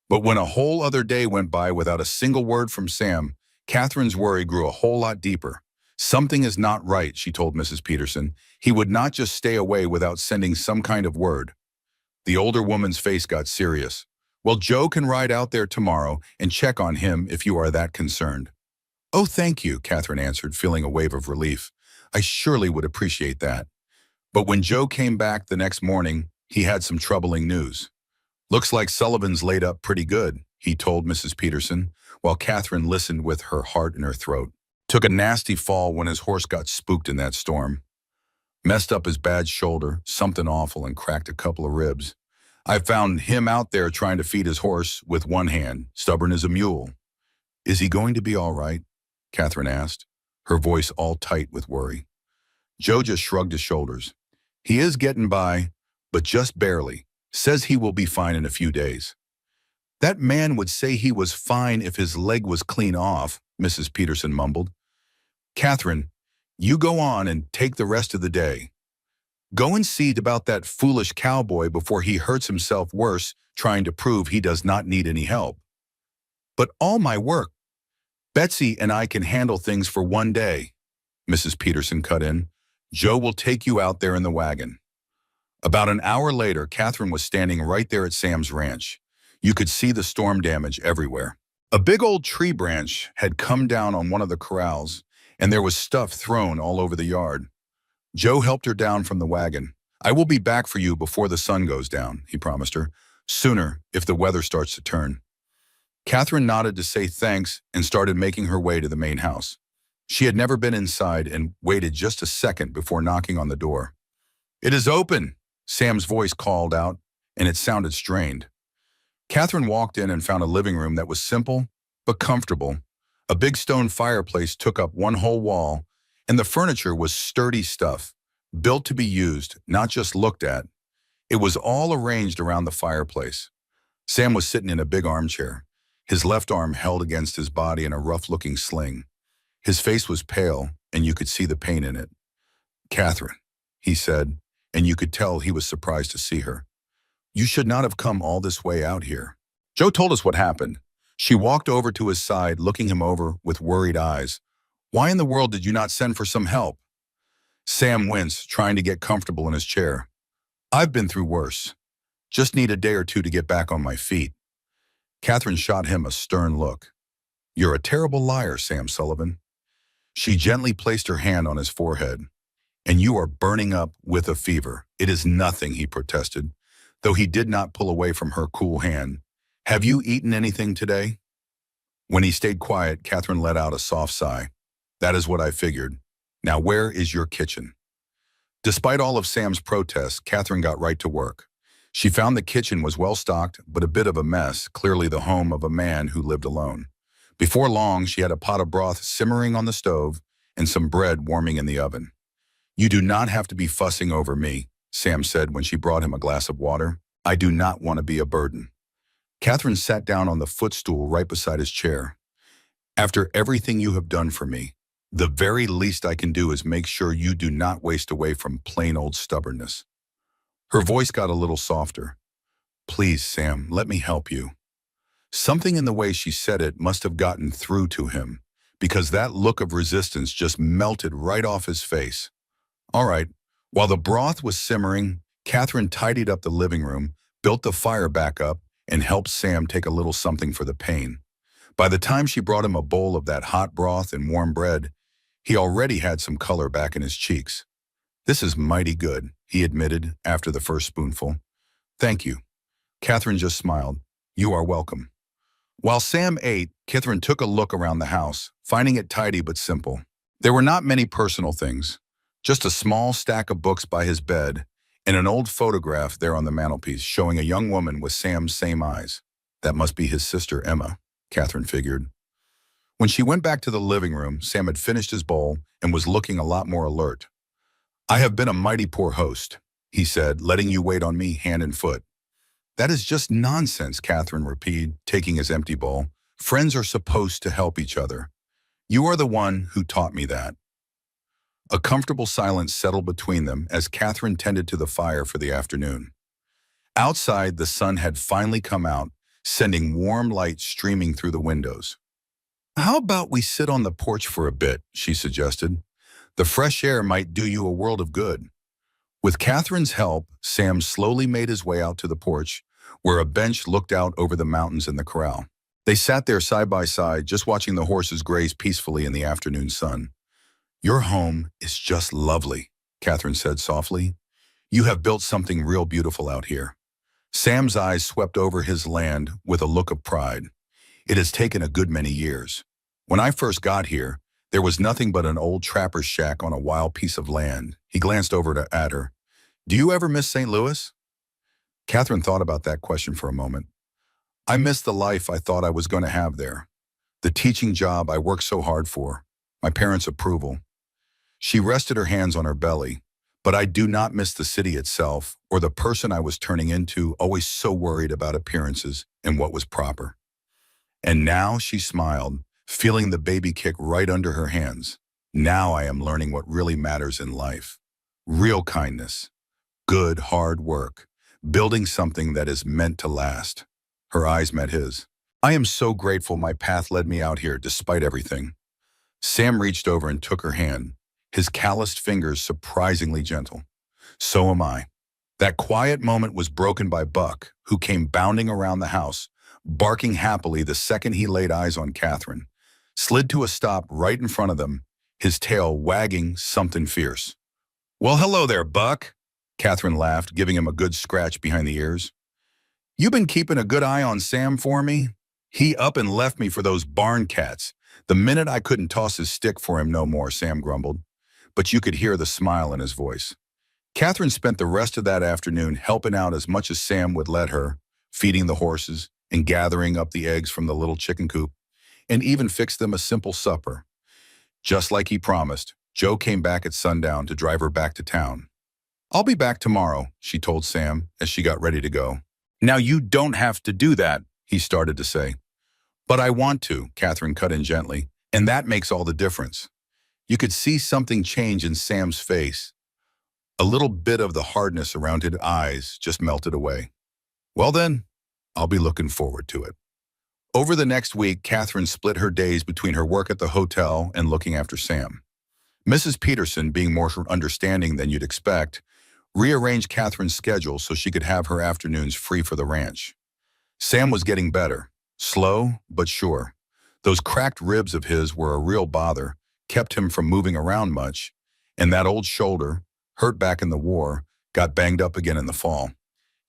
But when a whole other day went by without a single word from Sam, Catherine's worry grew a whole lot deeper. "Something is not right," she told Mrs. Peterson. "He would not just stay away without sending some kind of word." The older woman's face got serious. "Well, Joe can ride out there tomorrow and check on him if you are that concerned." "Oh, thank you," Catherine answered, feeling a wave of relief. "I surely would appreciate that." But when Joe came back the next morning, he had some troubling news. "Looks like Sullivan's laid up pretty good," he told Mrs. Peterson, while Catherine listened with her heart in her throat. "Took a nasty fall when his horse got spooked in that storm. Messed up his bad shoulder, something awful, and cracked a couple of ribs. I found him out there trying to feed his horse with one hand, stubborn as a mule." "Is he going to be all right?" Catherine asked, her voice all tight with worry. Joe just shrugged his shoulders. "He is getting by, but just barely. Says he will be fine in a few days." "That man would say he was fine if his leg was clean off," Mrs. Peterson mumbled. "Catherine, you go on and take the rest of the day. Go and see about that foolish cowboy before he hurts himself worse trying to prove he does not need any help." "But all my work. Betsy and I can handle things for one day," Mrs. Peterson cut in. "Joe will take you out there in the wagon." About an hour later, Catherine was standing right there at Sam's ranch. You could see the storm damage everywhere. A big old tree branch had come down on one of the corrals, and there was stuff thrown all over the yard. Joe helped her down from the wagon. "I will be back for you before the sun goes down," he promised her. "Sooner, if the weather starts to turn." Catherine nodded to say thanks and started making her way to the main house. She had never been inside and waited just a second before knocking on the door. "It is open," Sam's voice called out, and it sounded strained. Catherine walked in and found a living room that was simple but comfortable. A big stone fireplace took up one whole wall, and the furniture was sturdy stuff, built to be used, not just looked at. It was all arranged around the fireplace. Sam was sitting in a big armchair, his left arm held against his body in a rough-looking sling. His face was pale, and you could see the pain in it. "Catherine," he said, and you could tell he was surprised to see her. "You should not have come all this way out here." Joe told us what happened. She walked over to his side, looking him over with worried eyes. Why in the world did you not send for some help? Sam winced, trying to get comfortable in his chair. I've been through worse. Just need a day or two to get back on my feet. Catherine shot him a stern look. You're a terrible liar, Sam Sullivan. She gently placed her hand on his forehead. And you are burning up with a fever. It is nothing, he protested, though he did not pull away from her cool hand. Have you eaten anything today? When he stayed quiet, Catherine let out a soft sigh. That is what I figured. Now where is your kitchen? Despite all of Sam's protests, Catherine got right to work. She found the kitchen was well stocked, but a bit of a mess, clearly the home of a man who lived alone. Before long, she had a pot of broth simmering on the stove and some bread warming in the oven. You do not have to be fussing over me, Sam said when she brought him a glass of water. I do not want to be a burden. Catherine sat down on the footstool right beside his chair. After everything you have done for me, the very least I can do is make sure you do not waste away from plain old stubbornness. Her voice got a little softer. Please, Sam, let me help you. Something in the way she said it must have gotten through to him, because that look of resistance just melted right off his face. All right, while the broth was simmering, Catherine tidied up the living room, built the fire back up, and helped Sam take a little something for the pain. By the time she brought him a bowl of that hot broth and warm bread, he already had some color back in his cheeks. This is mighty good, he admitted after the first spoonful. Thank you. Catherine just smiled. You are welcome. While Sam ate, Catherine took a look around the house, finding it tidy but simple. There were not many personal things, just a small stack of books by his bed and an old photograph there on the mantelpiece showing a young woman with Sam's same eyes. That must be his sister Emma, Catherine figured. When she went back to the living room, Sam had finished his bowl and was looking a lot more alert. I have been a mighty poor host, he said, letting you wait on me hand and foot. That is just nonsense, Catherine repeated, taking his empty bowl. Friends are supposed to help each other. You are the one who taught me that. A comfortable silence settled between them as Catherine tended to the fire for the afternoon. Outside, the sun had finally come out, sending warm light streaming through the windows. How about we sit on the porch for a bit, she suggested. The fresh air might do you a world of good. With Catherine's help, Sam slowly made his way out to the porch, where a bench looked out over the mountains and the corral. They sat there side by side, just watching the horses graze peacefully in the afternoon sun. Your home is just lovely, Catherine said softly. You have built something real beautiful out here. Sam's eyes swept over his land with a look of pride. It has taken a good many years. When I first got here, there was nothing but an old trapper's shack on a wild piece of land. He glanced over at her. Do you ever miss St. Louis? Catherine thought about that question for a moment. I miss the life I thought I was going to have there. The teaching job I worked so hard for. My parents' approval. She rested her hands on her belly. But I do not miss the city itself or the person I was turning into, always so worried about appearances and what was proper. And now she smiled, feeling the baby kick right under her hands. Now I am learning what really matters in life. Real kindness. Good, hard work. Building something that is meant to last. Her eyes met his. I am so grateful my path led me out here despite everything. Sam reached over and took her hand, his calloused fingers surprisingly gentle. So am I. That quiet moment was broken by Buck, who came bounding around the house, barking happily the second he laid eyes on Catherine, slid to a stop right in front of them, his tail wagging something fierce. Well, hello there, Buck, Catherine laughed, giving him a good scratch behind the ears. You been keeping a good eye on Sam for me? He up and left me for those barn cats. The minute I couldn't toss his stick for him no more, Sam grumbled. But you could hear the smile in his voice. Catherine spent the rest of that afternoon helping out as much as Sam would let her, feeding the horses and gathering up the eggs from the little chicken coop, and even fixed them a simple supper. Just like he promised, Joe came back at sundown to drive her back to town. I'll be back tomorrow, she told Sam as she got ready to go. Now you don't have to do that, he started to say. But I want to, Catherine cut in gently, and that makes all the difference. You could see something change in Sam's face. A little bit of the hardness around his eyes just melted away. Well then, I'll be looking forward to it. Over the next week, Catherine split her days between her work at the hotel and looking after Sam. Mrs. Peterson, being more understanding than you'd expect, rearranged Catherine's schedule so she could have her afternoons free for the ranch. Sam was getting better, slow but sure. Those cracked ribs of his were a real bother, kept him from moving around much, and that old shoulder, hurt back in the war, got banged up again in the fall.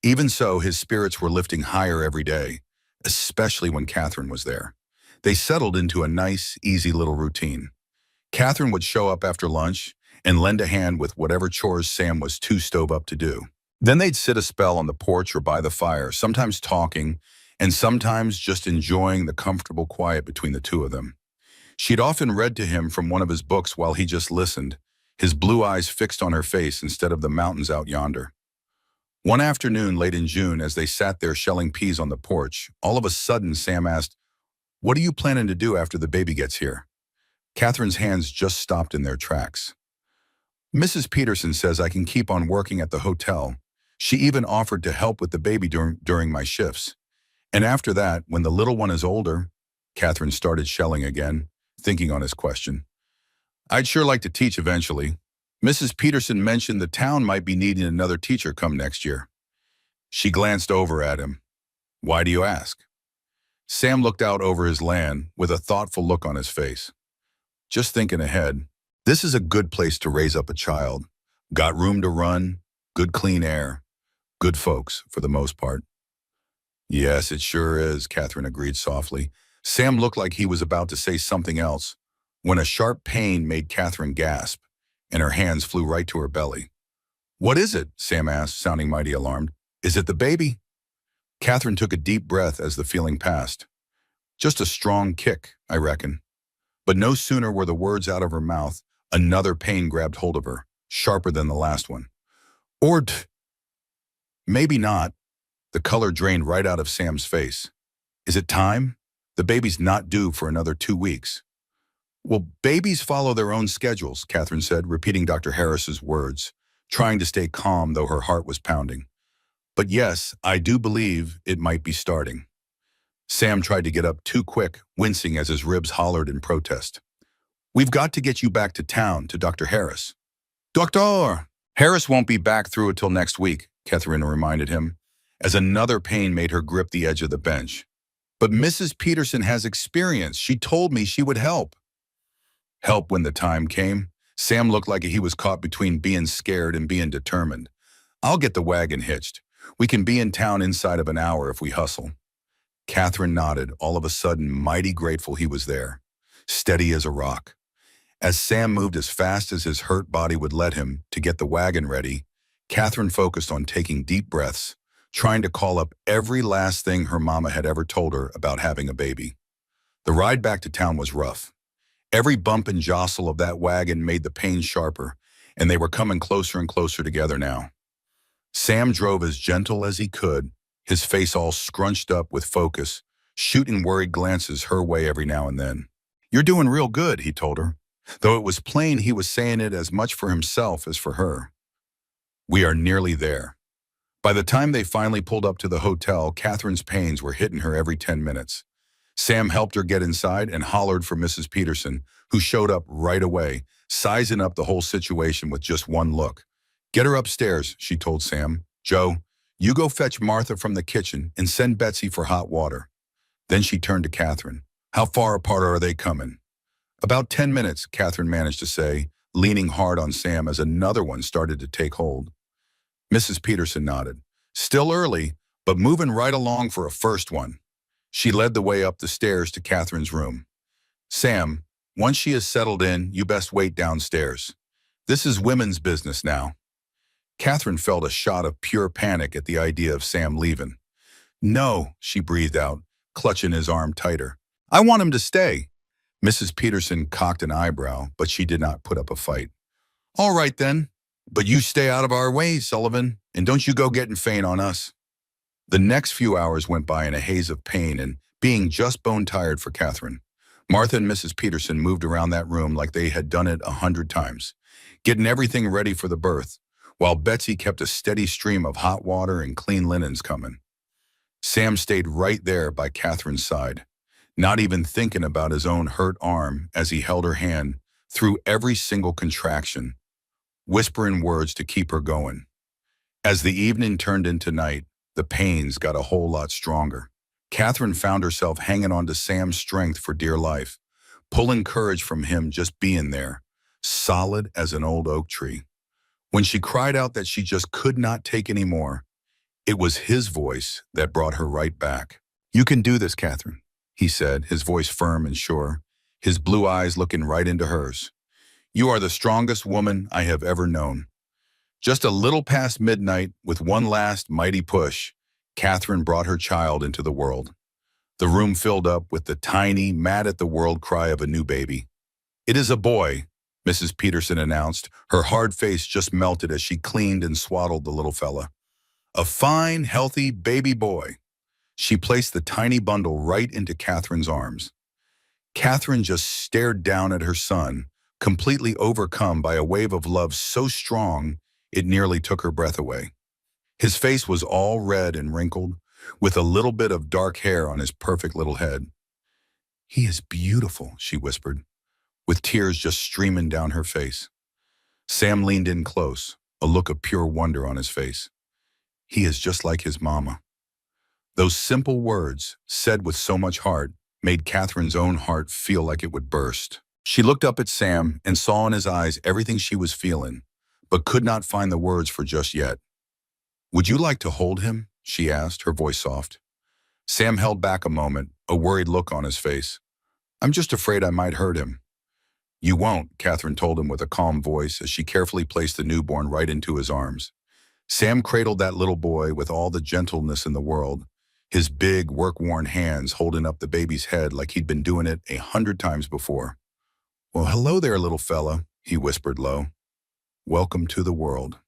Even so, his spirits were lifting higher every day, especially when Catherine was there. They settled into a nice, easy little routine. Catherine would show up after lunch and lend a hand with whatever chores Sam was too stove up to do. Then they'd sit a spell on the porch or by the fire, sometimes talking, and sometimes just enjoying the comfortable quiet between the two of them. She'd often read to him from one of his books while he just listened, his blue eyes fixed on her face instead of the mountains out yonder. One afternoon late in June, as they sat there shelling peas on the porch, all of a sudden Sam asked, "What are you planning to do after the baby gets here?" Catherine's hands just stopped in their tracks. "Mrs. Peterson says I can keep on working at the hotel. She even offered to help with the baby during my shifts. And after that, when the little one is older," Catherine started shelling again, thinking on his question. "I'd sure like to teach eventually. Mrs. Peterson mentioned the town might be needing another teacher come next year." She glanced over at him. "Why do you ask?" Sam looked out over his land with a thoughtful look on his face. "Just thinking ahead. This is a good place to raise up a child. Got room to run, good clean air, good folks for the most part." "Yes, it sure is," Catherine agreed softly. Sam looked like he was about to say something else when a sharp pain made Catherine gasp, and her hands flew right to her belly. "What is it?" Sam asked, sounding mighty alarmed. "Is it the baby?" Catherine took a deep breath as the feeling passed. "Just a strong kick, I reckon." But no sooner were the words out of her mouth, another pain grabbed hold of her, sharper than the last one. Or maybe not. The color drained right out of Sam's face. "Is it time? The baby's not due for another 2 weeks." "Well, babies follow their own schedules," Catherine said, repeating Dr. Harris's words, trying to stay calm though her heart was pounding. "But yes, I do believe it might be starting." Sam tried to get up too quick, wincing as his ribs hollered in protest. "We've got to get you back to town, to Dr. Harris." "Doctor!" "Harris won't be back through until next week," Catherine reminded him, as another pain made her grip the edge of the bench. "But Mrs. Peterson has experience. She told me she would help." Help when the time came. Sam looked like he was caught between being scared and being determined. "I'll get the wagon hitched. We can be in town inside of an hour if we hustle." Catherine nodded, all of a sudden mighty grateful he was there, steady as a rock. As Sam moved as fast as his hurt body would let him to get the wagon ready, Catherine focused on taking deep breaths, trying to call up every last thing her mama had ever told her about having a baby. The ride back to town was rough. Every bump and jostle of that wagon made the pain sharper, and they were coming closer and closer together now. Sam drove as gentle as he could, his face all scrunched up with focus, shooting worried glances her way every now and then. "You're doing real good," he told her, though it was plain he was saying it as much for himself as for her. "We are nearly there." By the time they finally pulled up to the hotel, Catherine's pains were hitting her every 10 minutes. Sam helped her get inside and hollered for Mrs. Peterson, who showed up right away, sizing up the whole situation with just one look. "Get her upstairs," she told Sam. "Joe, you go fetch Martha from the kitchen and send Betsy for hot water." Then she turned to Catherine. "How far apart are they coming?" "About 10 minutes, Catherine managed to say, leaning hard on Sam as another one started to take hold. Mrs. Peterson nodded. "Still early, but moving right along for a first one." She led the way up the stairs to Catherine's room. "Sam, once she is settled in, you best wait downstairs. This is women's business now." Catherine felt a shot of pure panic at the idea of Sam leaving. "No," she breathed out, clutching his arm tighter. "I want him to stay." Mrs. Peterson cocked an eyebrow, but she did not put up a fight. "All right then, but you stay out of our way, Sullivan, and don't you go getting faint on us." The next few hours went by in a haze of pain and being just bone-tired for Catherine. Martha and Mrs. Peterson moved around that room like they had done it 100 times, getting everything ready for the birth, while Betsy kept a steady stream of hot water and clean linens coming. Sam stayed right there by Catherine's side, not even thinking about his own hurt arm as he held her hand through every single contraction, whispering words to keep her going. As the evening turned into night, the pains got a whole lot stronger. Catherine found herself hanging on to Sam's strength for dear life, pulling courage from him just being there, solid as an old oak tree. When she cried out that she just could not take any more, it was his voice that brought her right back. "You can do this, Catherine," he said, his voice firm and sure, his blue eyes looking right into hers. "You are the strongest woman I have ever known." Just a little past midnight, with one last mighty push, Catherine brought her child into the world. The room filled up with the tiny, mad-at-the-world cry of a new baby. "It is a boy," Mrs. Peterson announced. Her hard face just melted as she cleaned and swaddled the little fella. "A fine, healthy baby boy." She placed the tiny bundle right into Catherine's arms. Catherine just stared down at her son, completely overcome by a wave of love so strong it nearly took her breath away. His face was all red and wrinkled, with a little bit of dark hair on his perfect little head. "He is beautiful," she whispered, with tears just streaming down her face. Sam leaned in close, a look of pure wonder on his face. "He is just like his mama." Those simple words, said with so much heart, made Catherine's own heart feel like it would burst. She looked up at Sam and saw in his eyes everything she was feeling, but could not find the words for just yet. "Would you like to hold him?" she asked, her voice soft. Sam held back a moment, a worried look on his face. "I'm just afraid I might hurt him." "You won't," Catherine told him with a calm voice as she carefully placed the newborn right into his arms. Sam cradled that little boy with all the gentleness in the world, his big, work-worn hands holding up the baby's head like he'd been doing it 100 times before. "Well, hello there, little fella," he whispered low. "Welcome to the world."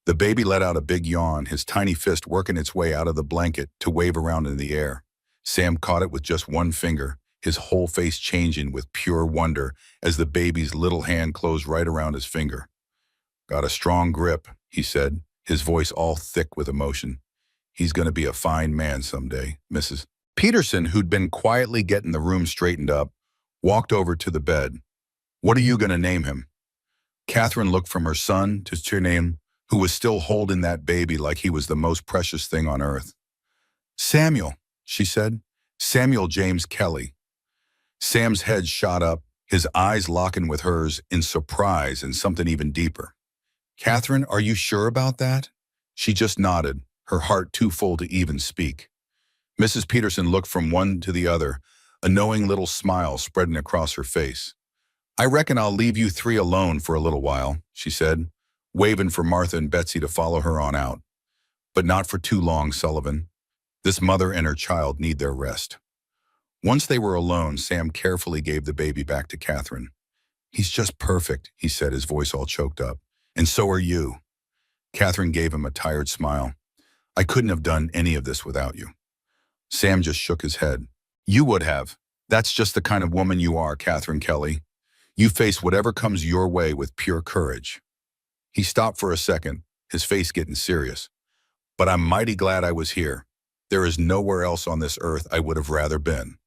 The baby let out a big yawn, his tiny fist working its way out of the blanket to wave around in the air. Sam caught it with just one finger, his whole face changing with pure wonder as the baby's little hand closed right around his finger. "Got a strong grip," he said, his voice all thick with emotion. "He's going to be a fine man someday." Mrs. Peterson, who'd been quietly getting the room straightened up, walked over to the bed. "What are you going to name him?" Catherine looked from her son to Tiernan, who was still holding that baby like he was the most precious thing on earth. "Samuel," she said. "Samuel James Kelly." Sam's head shot up, his eyes locking with hers in surprise and something even deeper. "Catherine, are you sure about that?" She just nodded, her heart too full to even speak. Mrs. Peterson looked from one to the other, a knowing little smile spreading across her face. "I reckon I'll leave you three alone for a little while," she said, waving for Martha and Betsy to follow her on out. "But not for too long, Sullivan. This mother and her child need their rest." Once they were alone, Sam carefully gave the baby back to Catherine. "He's just perfect," he said, his voice all choked up. "And so are you." Catherine gave him a tired smile. "I couldn't have done any of this without you." Sam just shook his head. "You would have. That's just the kind of woman you are, Catherine Kelly. You face whatever comes your way with pure courage." He stopped for a second, his face getting serious. "But I'm mighty glad I was here. There is nowhere else on this earth I would have rather been."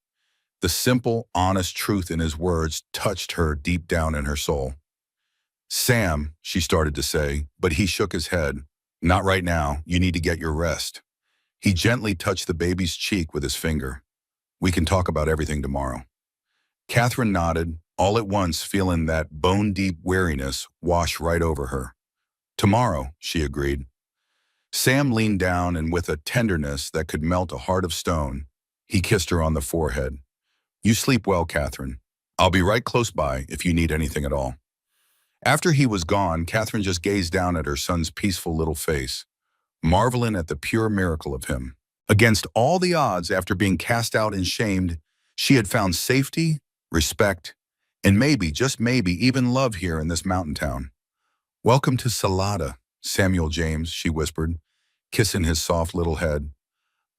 The simple, honest truth in his words touched her deep down in her soul. "Sam," she started to say, but he shook his head. "Not right now. You need to get your rest." He gently touched the baby's cheek with his finger. "We can talk about everything tomorrow." Catherine nodded, all at once feeling that bone-deep weariness wash right over her. "Tomorrow," she agreed. Sam leaned down and with a tenderness that could melt a heart of stone, he kissed her on the forehead. "You sleep well, Catherine. I'll be right close by if you need anything at all." After he was gone, Catherine just gazed down at her son's peaceful little face, marveling at the pure miracle of him. Against all the odds, after being cast out and shamed, she had found safety, respect, and maybe, just maybe, even love here in this mountain town. "Welcome to Salada, Samuel James," she whispered, kissing his soft little head.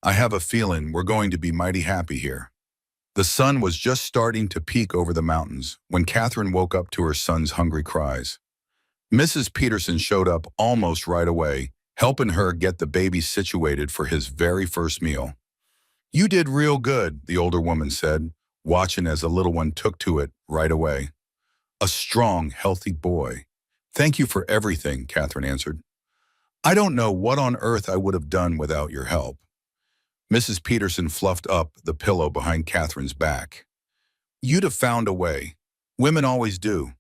"I have a feeling we're going to be mighty happy here." The sun was just starting to peek over the mountains when Catherine woke up to her son's hungry cries. Mrs. Peterson showed up almost right away, helping her get the baby situated for his very first meal. You did real good, the older woman said, watching as the little one took to it right away. A strong, healthy boy. Thank you for everything, Catherine answered. I don't know what on earth I would have done without your help. Mrs. Peterson fluffed up the pillow behind Catherine's back. You'd have found a way. Women always do.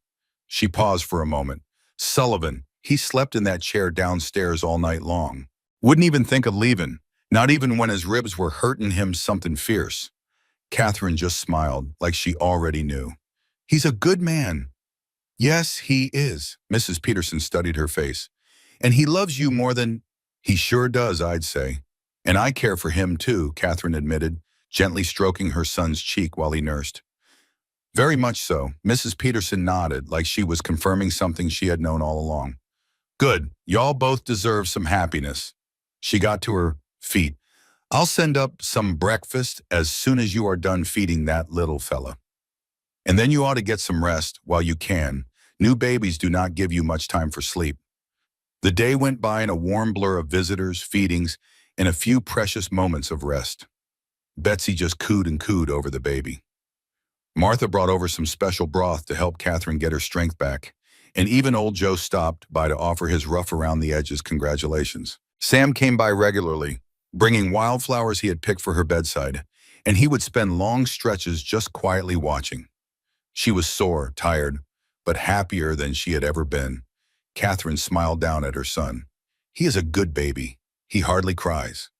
She paused for a moment. Sullivan, he slept in that chair downstairs all night long. Wouldn't even think of leaving, not even when his ribs were hurting him something fierce. Catherine just smiled, like she already knew. He's a good man. Yes, he is. Mrs. Peterson studied her face. And he loves you more than... He sure does, I'd say. And I care for him too, Catherine admitted, gently stroking her son's cheek while he nursed. Very much so. Mrs. Peterson nodded, like she was confirming something she had known all along. Good. Y'all both deserve some happiness. She got to her feet. I'll send up some breakfast as soon as you are done feeding that little fella. And then you ought to get some rest while you can. New babies do not give you much time for sleep. The day went by in a warm blur of visitors, feedings, and a few precious moments of rest. Betsy just cooed and cooed over the baby. Martha brought over some special broth to help Catherine get her strength back, and even old Joe stopped by to offer his rough-around-the-edges congratulations. Sam came by regularly, bringing wildflowers he had picked for her bedside, and he would spend long stretches just quietly watching. She was sore, tired, but happier than she had ever been. Catherine smiled down at her son. He is a good baby. He hardly cries.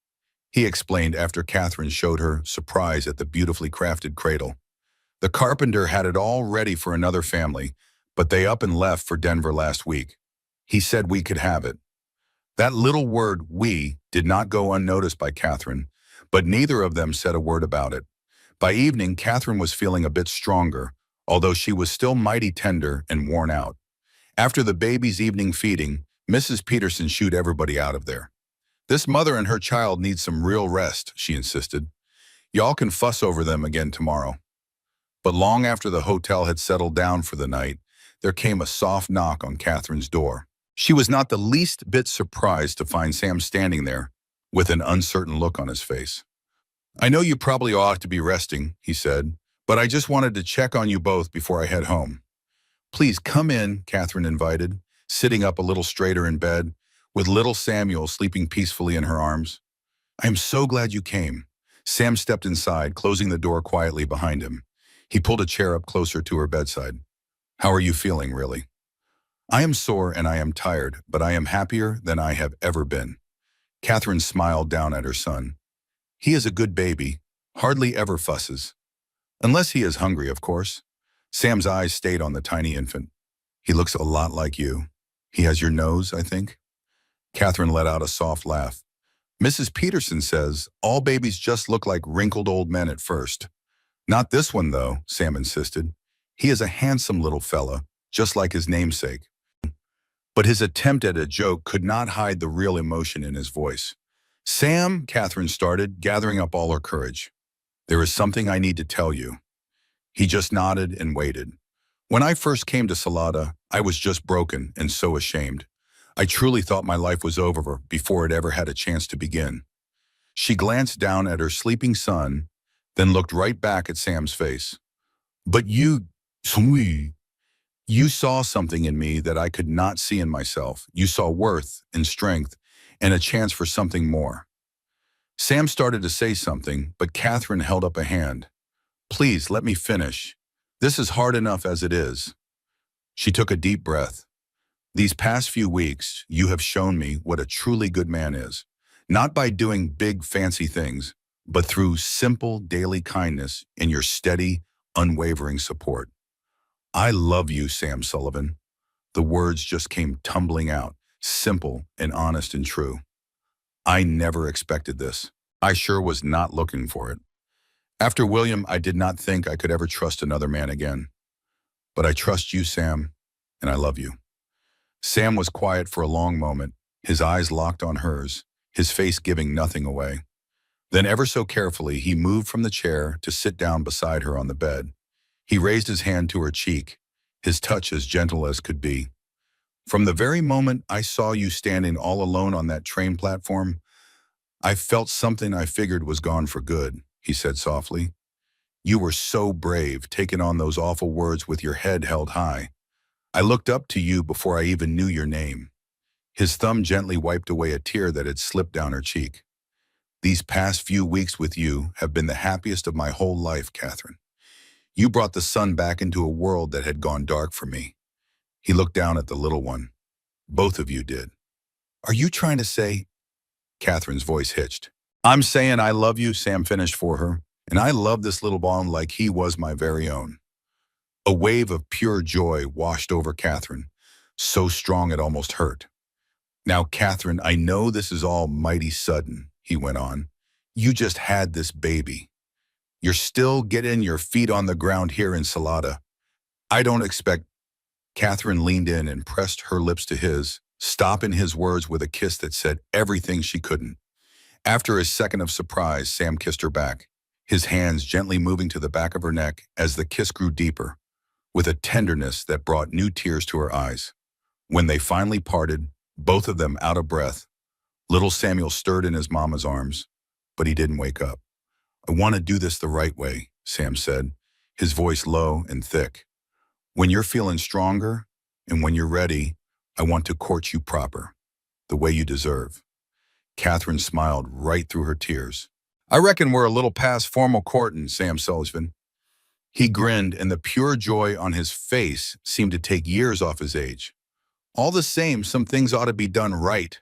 He explained after Catherine showed her surprise at the beautifully crafted cradle. The carpenter had it all ready for another family, but they up and left for Denver last week. He said we could have it. That little word, we, did not go unnoticed by Catherine, but neither of them said a word about it. By evening, Catherine was feeling a bit stronger, although she was still mighty tender and worn out. After the baby's evening feeding, Mrs. Peterson shooed everybody out of there. This mother and her child need some real rest, she insisted. Y'all can fuss over them again tomorrow. But long after the hotel had settled down for the night, there came a soft knock on Catherine's door. She was not the least bit surprised to find Sam standing there, with an uncertain look on his face. I know you probably ought to be resting, he said, but I just wanted to check on you both before I head home. Please come in, Catherine invited, sitting up a little straighter in bed, with little Samuel sleeping peacefully in her arms. I am so glad you came. Sam stepped inside, closing the door quietly behind him. He pulled a chair up closer to her bedside. How are you feeling, really? I am sore and I am tired, but I am happier than I have ever been. Catherine smiled down at her son. He is a good baby, hardly ever fusses. Unless he is hungry, of course. Sam's eyes stayed on the tiny infant. He looks a lot like you. He has your nose, I think. Catherine let out a soft laugh. Mrs. Peterson says all babies just look like wrinkled old men at first. Not this one, though, Sam insisted. He is a handsome little fella, just like his namesake. But his attempt at a joke could not hide the real emotion in his voice. Sam, Catherine started, gathering up all her courage. There is something I need to tell you. He just nodded and waited. When I first came to Salada, I was just broken and so ashamed. I truly thought my life was over before it ever had a chance to begin. She glanced down at her sleeping son, then looked right back at Sam's face. But you saw something in me that I could not see in myself. You saw worth and strength and a chance for something more. Sam started to say something, but Catherine held up a hand. Please, let me finish. This is hard enough as it is. She took a deep breath. These past few weeks, you have shown me what a truly good man is. Not by doing big, fancy things, but through simple daily kindness and your steady, unwavering support. I love you, Sam Sullivan. The words just came tumbling out, simple and honest and true. I never expected this. I sure was not looking for it. After William, I did not think I could ever trust another man again. But I trust you, Sam, and I love you. Sam was quiet for a long moment, his eyes locked on hers, his face giving nothing away. Then ever so carefully, he moved from the chair to sit down beside her on the bed. He raised his hand to her cheek, his touch as gentle as could be. From the very moment I saw you standing all alone on that train platform, I felt something I figured was gone for good, he said softly. You were so brave, taking on those awful words with your head held high. I looked up to you before I even knew your name. His thumb gently wiped away a tear that had slipped down her cheek. These past few weeks with you have been the happiest of my whole life, Catherine. You brought the sun back into a world that had gone dark for me. He looked down at the little one. Both of you did. Are you trying to say? Catherine's voice hitched. I'm saying I love you, Sam finished for her, and I love this little bond like he was my very own. A wave of pure joy washed over Catherine, so strong it almost hurt. Now, Catherine, I know this is all mighty sudden, he went on. You just had this baby. You're still getting your feet on the ground here in Salada. I don't expect. Catherine leaned in and pressed her lips to his, stopping his words with a kiss that said everything she couldn't. After a second of surprise, Sam kissed her back, his hands gently moving to the back of her neck as the kiss grew deeper, with a tenderness that brought new tears to her eyes. When they finally parted, both of them out of breath, little Samuel stirred in his mama's arms, but he didn't wake up. I want to do this the right way, Sam said, his voice low and thick. When you're feeling stronger and when you're ready, I want to court you proper, the way you deserve. Catherine smiled right through her tears. I reckon we're a little past formal courting, Sam Sullivan. He grinned, and the pure joy on his face seemed to take years off his age. All the same, some things ought to be done right.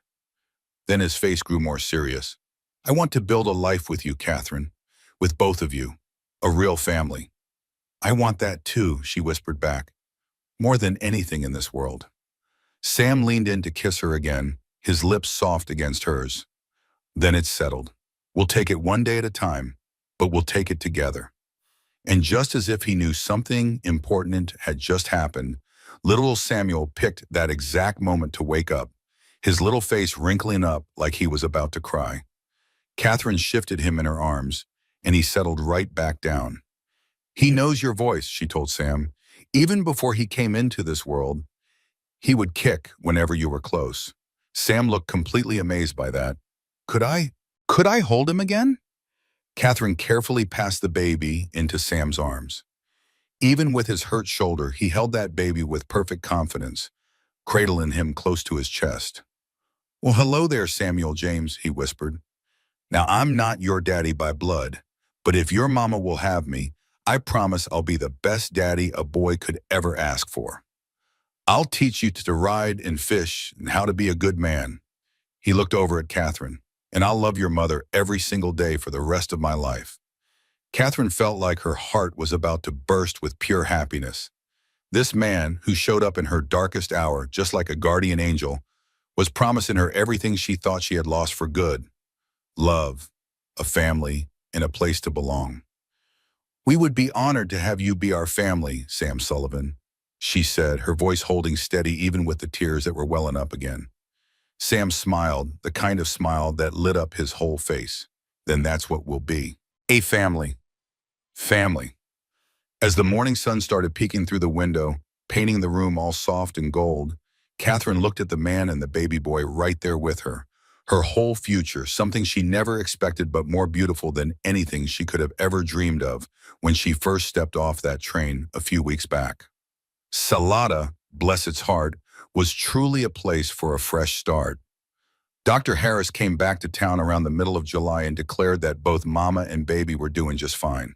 Then his face grew more serious. I want to build a life with you, Catherine, with both of you, a real family. I want that too, she whispered back, more than anything in this world. Sam leaned in to kiss her again, his lips soft against hers. Then it's settled. We'll take it one day at a time, but we'll take it together. And just as if he knew something important had just happened, little Samuel picked that exact moment to wake up, his little face wrinkling up like he was about to cry. Catherine shifted him in her arms, and he settled right back down. He knows your voice, she told Sam. Even before he came into this world, he would kick whenever you were close. Sam looked completely amazed by that. Could I hold him again? Catherine carefully passed the baby into Sam's arms. Even with his hurt shoulder, he held that baby with perfect confidence, cradling him close to his chest. Well, hello there, Samuel James, he whispered. Now, I'm not your daddy by blood, but if your mama will have me, I promise I'll be the best daddy a boy could ever ask for. I'll teach you to ride and fish and how to be a good man. He looked over at Catherine. And I'll love your mother every single day for the rest of my life. Catherine felt like her heart was about to burst with pure happiness. This man, who showed up in her darkest hour, just like a guardian angel, was promising her everything she thought she had lost for good. Love, a family, and a place to belong. We would be honored to have you be our family, Sam Sullivan, she said, her voice holding steady even with the tears that were welling up again. Sam smiled, the kind of smile that lit up his whole face. Then that's what we'll be. A family. Family. As the morning sun started peeking through the window, painting the room all soft and gold, Catherine looked at the man and the baby boy right there with her. Her whole future, something she never expected but more beautiful than anything she could have ever dreamed of when she first stepped off that train a few weeks back. Salada, bless its heart, was truly a place for a fresh start. Dr. Harris came back to town around the middle of July and declared that both mama and baby were doing just fine.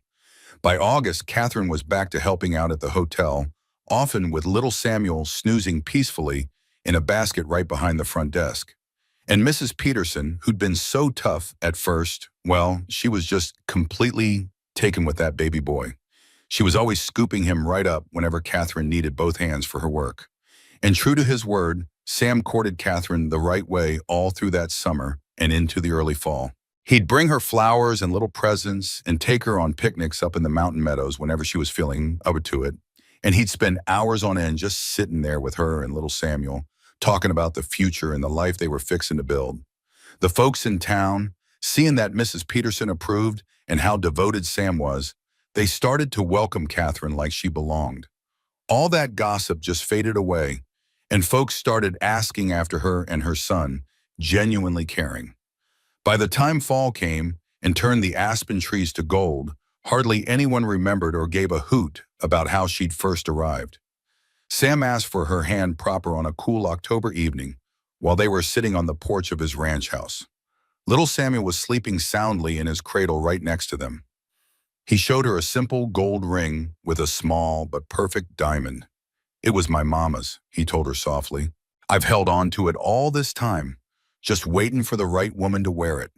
By August, Catherine was back to helping out at the hotel, often with little Samuel snoozing peacefully in a basket right behind the front desk. And Mrs. Peterson, who'd been so tough at first, well, she was just completely taken with that baby boy. She was always scooping him right up whenever Catherine needed both hands for her work. And true to his word, Sam courted Catherine the right way all through that summer and into the early fall. He'd bring her flowers and little presents and take her on picnics up in the mountain meadows whenever she was feeling up to it. And he'd spend hours on end just sitting there with her and little Samuel, talking about the future and the life they were fixing to build. The folks in town, seeing that Mrs. Peterson approved and how devoted Sam was, they started to welcome Catherine like she belonged. All that gossip just faded away, and folks started asking after her and her son, genuinely caring. By the time fall came and turned the aspen trees to gold, hardly anyone remembered or gave a hoot about how she'd first arrived. Sam asked for her hand proper on a cool October evening while they were sitting on the porch of his ranch house. Little Samuel was sleeping soundly in his cradle right next to them. He showed her a simple gold ring with a small but perfect diamond. "It was my mama's," he told her softly. "I've held on to it all this time, just waiting for the right woman to wear it."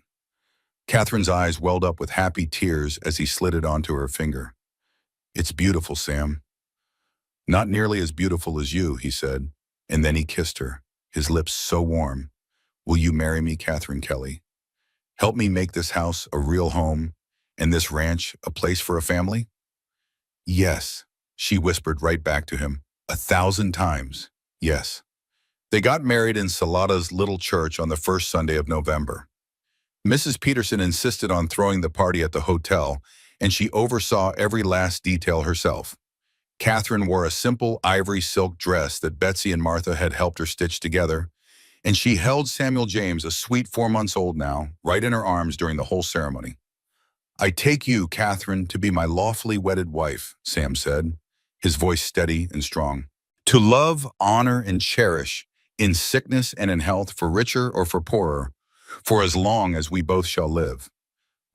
Catherine's eyes welled up with happy tears as he slid it onto her finger. "It's beautiful, Sam." "Not nearly as beautiful as you," he said, and then he kissed her, his lips so warm. "Will you marry me, Catherine Kelly? Help me make this house a real home and this ranch a place for a family?" "Yes," she whispered right back to him, 1,000 times. "Yes." They got married in Salada's little church on the first Sunday of November. Mrs. Peterson insisted on throwing the party at the hotel, and she oversaw every last detail herself. Catherine wore a simple ivory silk dress that Betsy and Martha had helped her stitch together, and she held Samuel James, a sweet 4 months old now, right in her arms during the whole ceremony. "I take you, Catherine, to be my lawfully wedded wife," Sam said, his voice steady and strong. "To love, honor, and cherish, in sickness and in health, for richer or for poorer, for as long as we both shall live.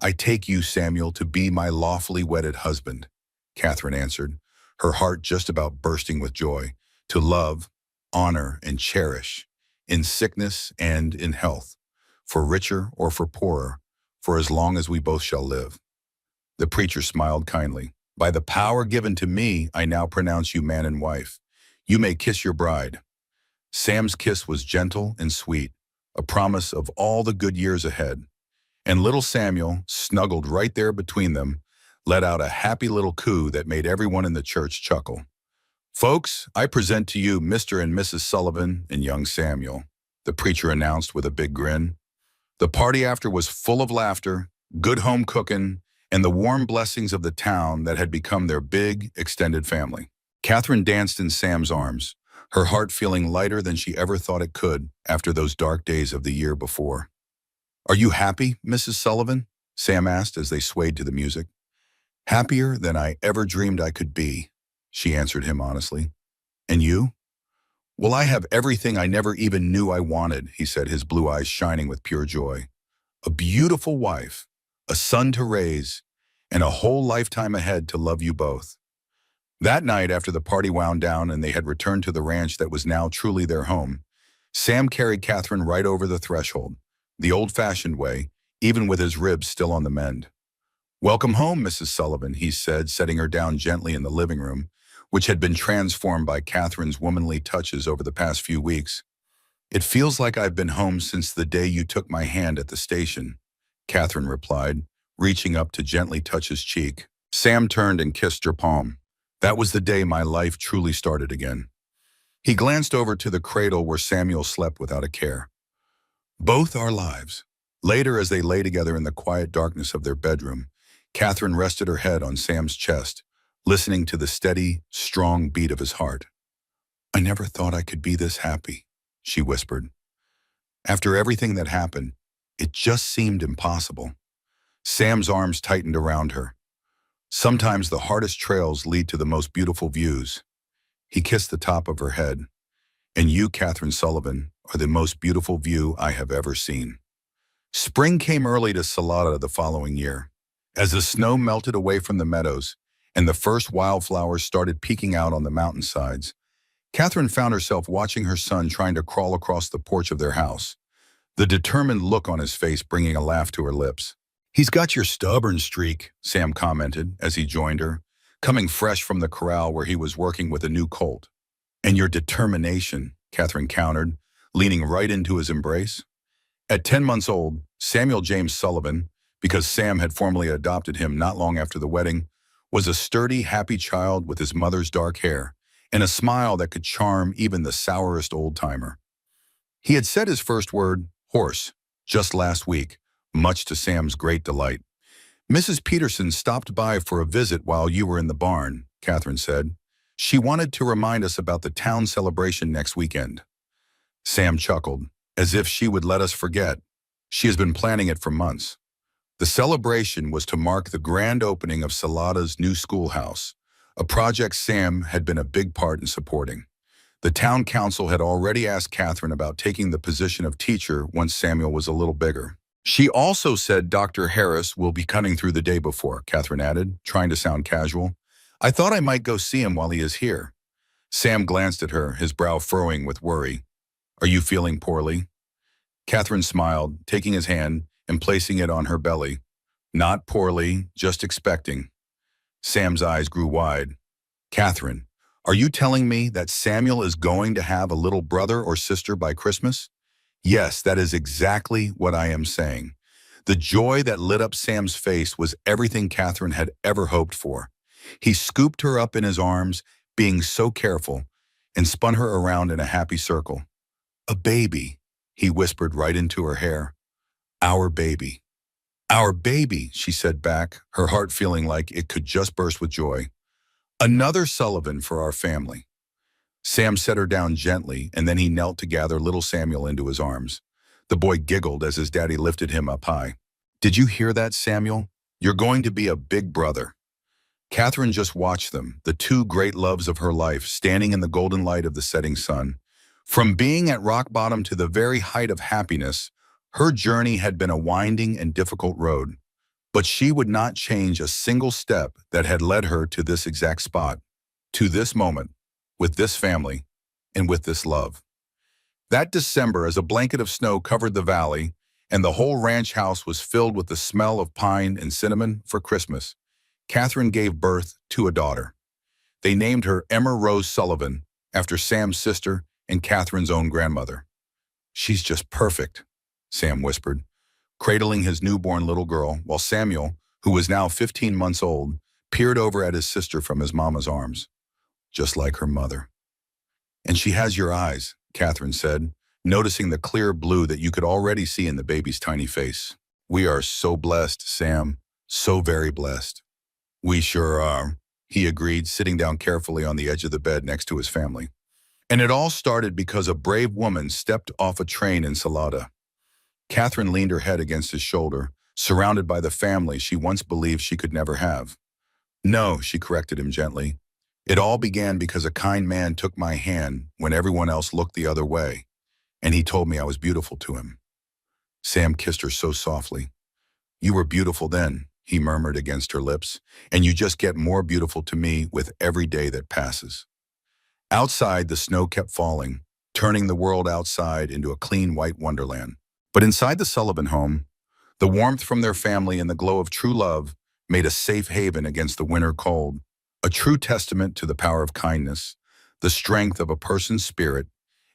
I take you, Samuel, to be my lawfully wedded husband," Catherine answered, her heart just about bursting with joy. "To love, honor, and cherish, in sickness and in health, for richer or for poorer, for as long as we both shall live." The preacher smiled kindly. "By the power given to me, I now pronounce you man and wife. You may kiss your bride." Sam's kiss was gentle and sweet, a promise of all the good years ahead. And little Samuel, snuggled right there between them, let out a happy little coo that made everyone in the church chuckle. "Folks, I present to you Mr. and Mrs. Sullivan and young Samuel," the preacher announced with a big grin. The party after was full of laughter, good home cooking, and the warm blessings of the town that had become their big, extended family. Catherine danced in Sam's arms, her heart feeling lighter than she ever thought it could after those dark days of the year before. "Are you happy, Mrs. Sullivan?" Sam asked as they swayed to the music. "Happier than I ever dreamed I could be," she answered him honestly. "And you?" "Well, I have everything I never even knew I wanted," he said, his blue eyes shining with pure joy. "A beautiful wife, a son to raise, and a whole lifetime ahead to love you both." That night, after the party wound down and they had returned to the ranch that was now truly their home, Sam carried Catherine right over the threshold, the old-fashioned way, even with his ribs still on the mend. "Welcome home, Mrs. Sullivan," he said, setting her down gently in the living room, which had been transformed by Catherine's womanly touches over the past few weeks. "It feels like I've been home since the day you took my hand at the station," Catherine replied, reaching up to gently touch his cheek. Sam turned and kissed her palm. "That was the day my life truly started again." He glanced over to the cradle where Samuel slept without a care. "Both our lives." Later, as they lay together in the quiet darkness of their bedroom, Catherine rested her head on Sam's chest, listening to the steady, strong beat of his heart. "I never thought I could be this happy," she whispered. After everything that happened, it just seemed impossible. Sam's arms tightened around her. "Sometimes the hardest trails lead to the most beautiful views." He kissed the top of her head. "And you, Catherine Sullivan, are the most beautiful view I have ever seen." Spring came early to Salada the following year. As the snow melted away from the meadows and the first wildflowers started peeking out on the mountainsides, Catherine found herself watching her son trying to crawl across the porch of their house, the determined look on his face bringing a laugh to her lips. "He's got your stubborn streak," Sam commented as he joined her, coming fresh from the corral where he was working with a new colt. "And your determination," Catherine countered, leaning right into his embrace. At 10 months old, Samuel James Sullivan, because Sam had formally adopted him not long after the wedding, was a sturdy, happy child with his mother's dark hair and a smile that could charm even the sourest old-timer. He had said his first word, horse, just last week, much to Sam's great delight. "Mrs. Peterson stopped by for a visit while you were in the barn," Catherine said. "She wanted to remind us about the town celebration next weekend." Sam chuckled, as if she would let us forget. She has been planning it for months. The celebration was to mark the grand opening of Salada's new schoolhouse, a project Sam had been a big part in supporting. The town council had already asked Catherine about taking the position of teacher once Samuel was a little bigger. She also said Dr. Harris will be coming through the day before, Catherine added, trying to sound casual. I thought I might go see him while he is here. Sam glanced at her, his brow furrowing with worry. Are you feeling poorly? Catherine smiled, taking his hand and placing it on her belly. Not poorly, just expecting. Sam's eyes grew wide. Catherine, are you telling me that Samuel is going to have a little brother or sister by Christmas? Yes, that is exactly what I am saying. The joy that lit up Sam's face was everything Catherine had ever hoped for. He scooped her up in his arms, being so careful, and spun her around in a happy circle. A baby, he whispered right into her hair. Our baby. Our baby, she said back, her heart feeling like it could just burst with joy. Another Sullivan for our family. Sam set her down gently, and then he knelt to gather little Samuel into his arms. The boy giggled as his daddy lifted him up high. Did you hear that, Samuel? You're going to be a big brother. Catherine just watched them, the two great loves of her life, standing in the golden light of the setting sun. From being at rock bottom to the very height of happiness, her journey had been a winding and difficult road. But she would not change a single step that had led her to this exact spot, to this moment, with this family, and with this love. That December, as a blanket of snow covered the valley, and the whole ranch house was filled with the smell of pine and cinnamon for Christmas, Catherine gave birth to a daughter. They named her Emma Rose Sullivan, after Sam's sister and Catherine's own grandmother. She's just perfect, Sam whispered, cradling his newborn little girl, while Samuel, who was now 15 months old, peered over at his sister from his mama's arms. Just like her mother. And she has your eyes, Catherine said, noticing the clear blue that you could already see in the baby's tiny face. We are so blessed, Sam, so very blessed. We sure are, he agreed, sitting down carefully on the edge of the bed next to his family. And it all started because a brave woman stepped off a train in Salada. Catherine leaned her head against his shoulder, surrounded by the family she once believed she could never have. No, she corrected him gently. It all began because a kind man took my hand when everyone else looked the other way, and he told me I was beautiful to him. Sam kissed her so softly. You were beautiful then, he murmured against her lips, and you just get more beautiful to me with every day that passes. Outside, the snow kept falling, turning the world outside into a clean white wonderland. But inside the Sullivan home, the warmth from their family and the glow of true love made a safe haven against the winter cold, a true testament to the power of kindness, the strength of a person's spirit,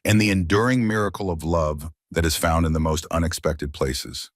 and the enduring miracle of love that is found in the most unexpected places.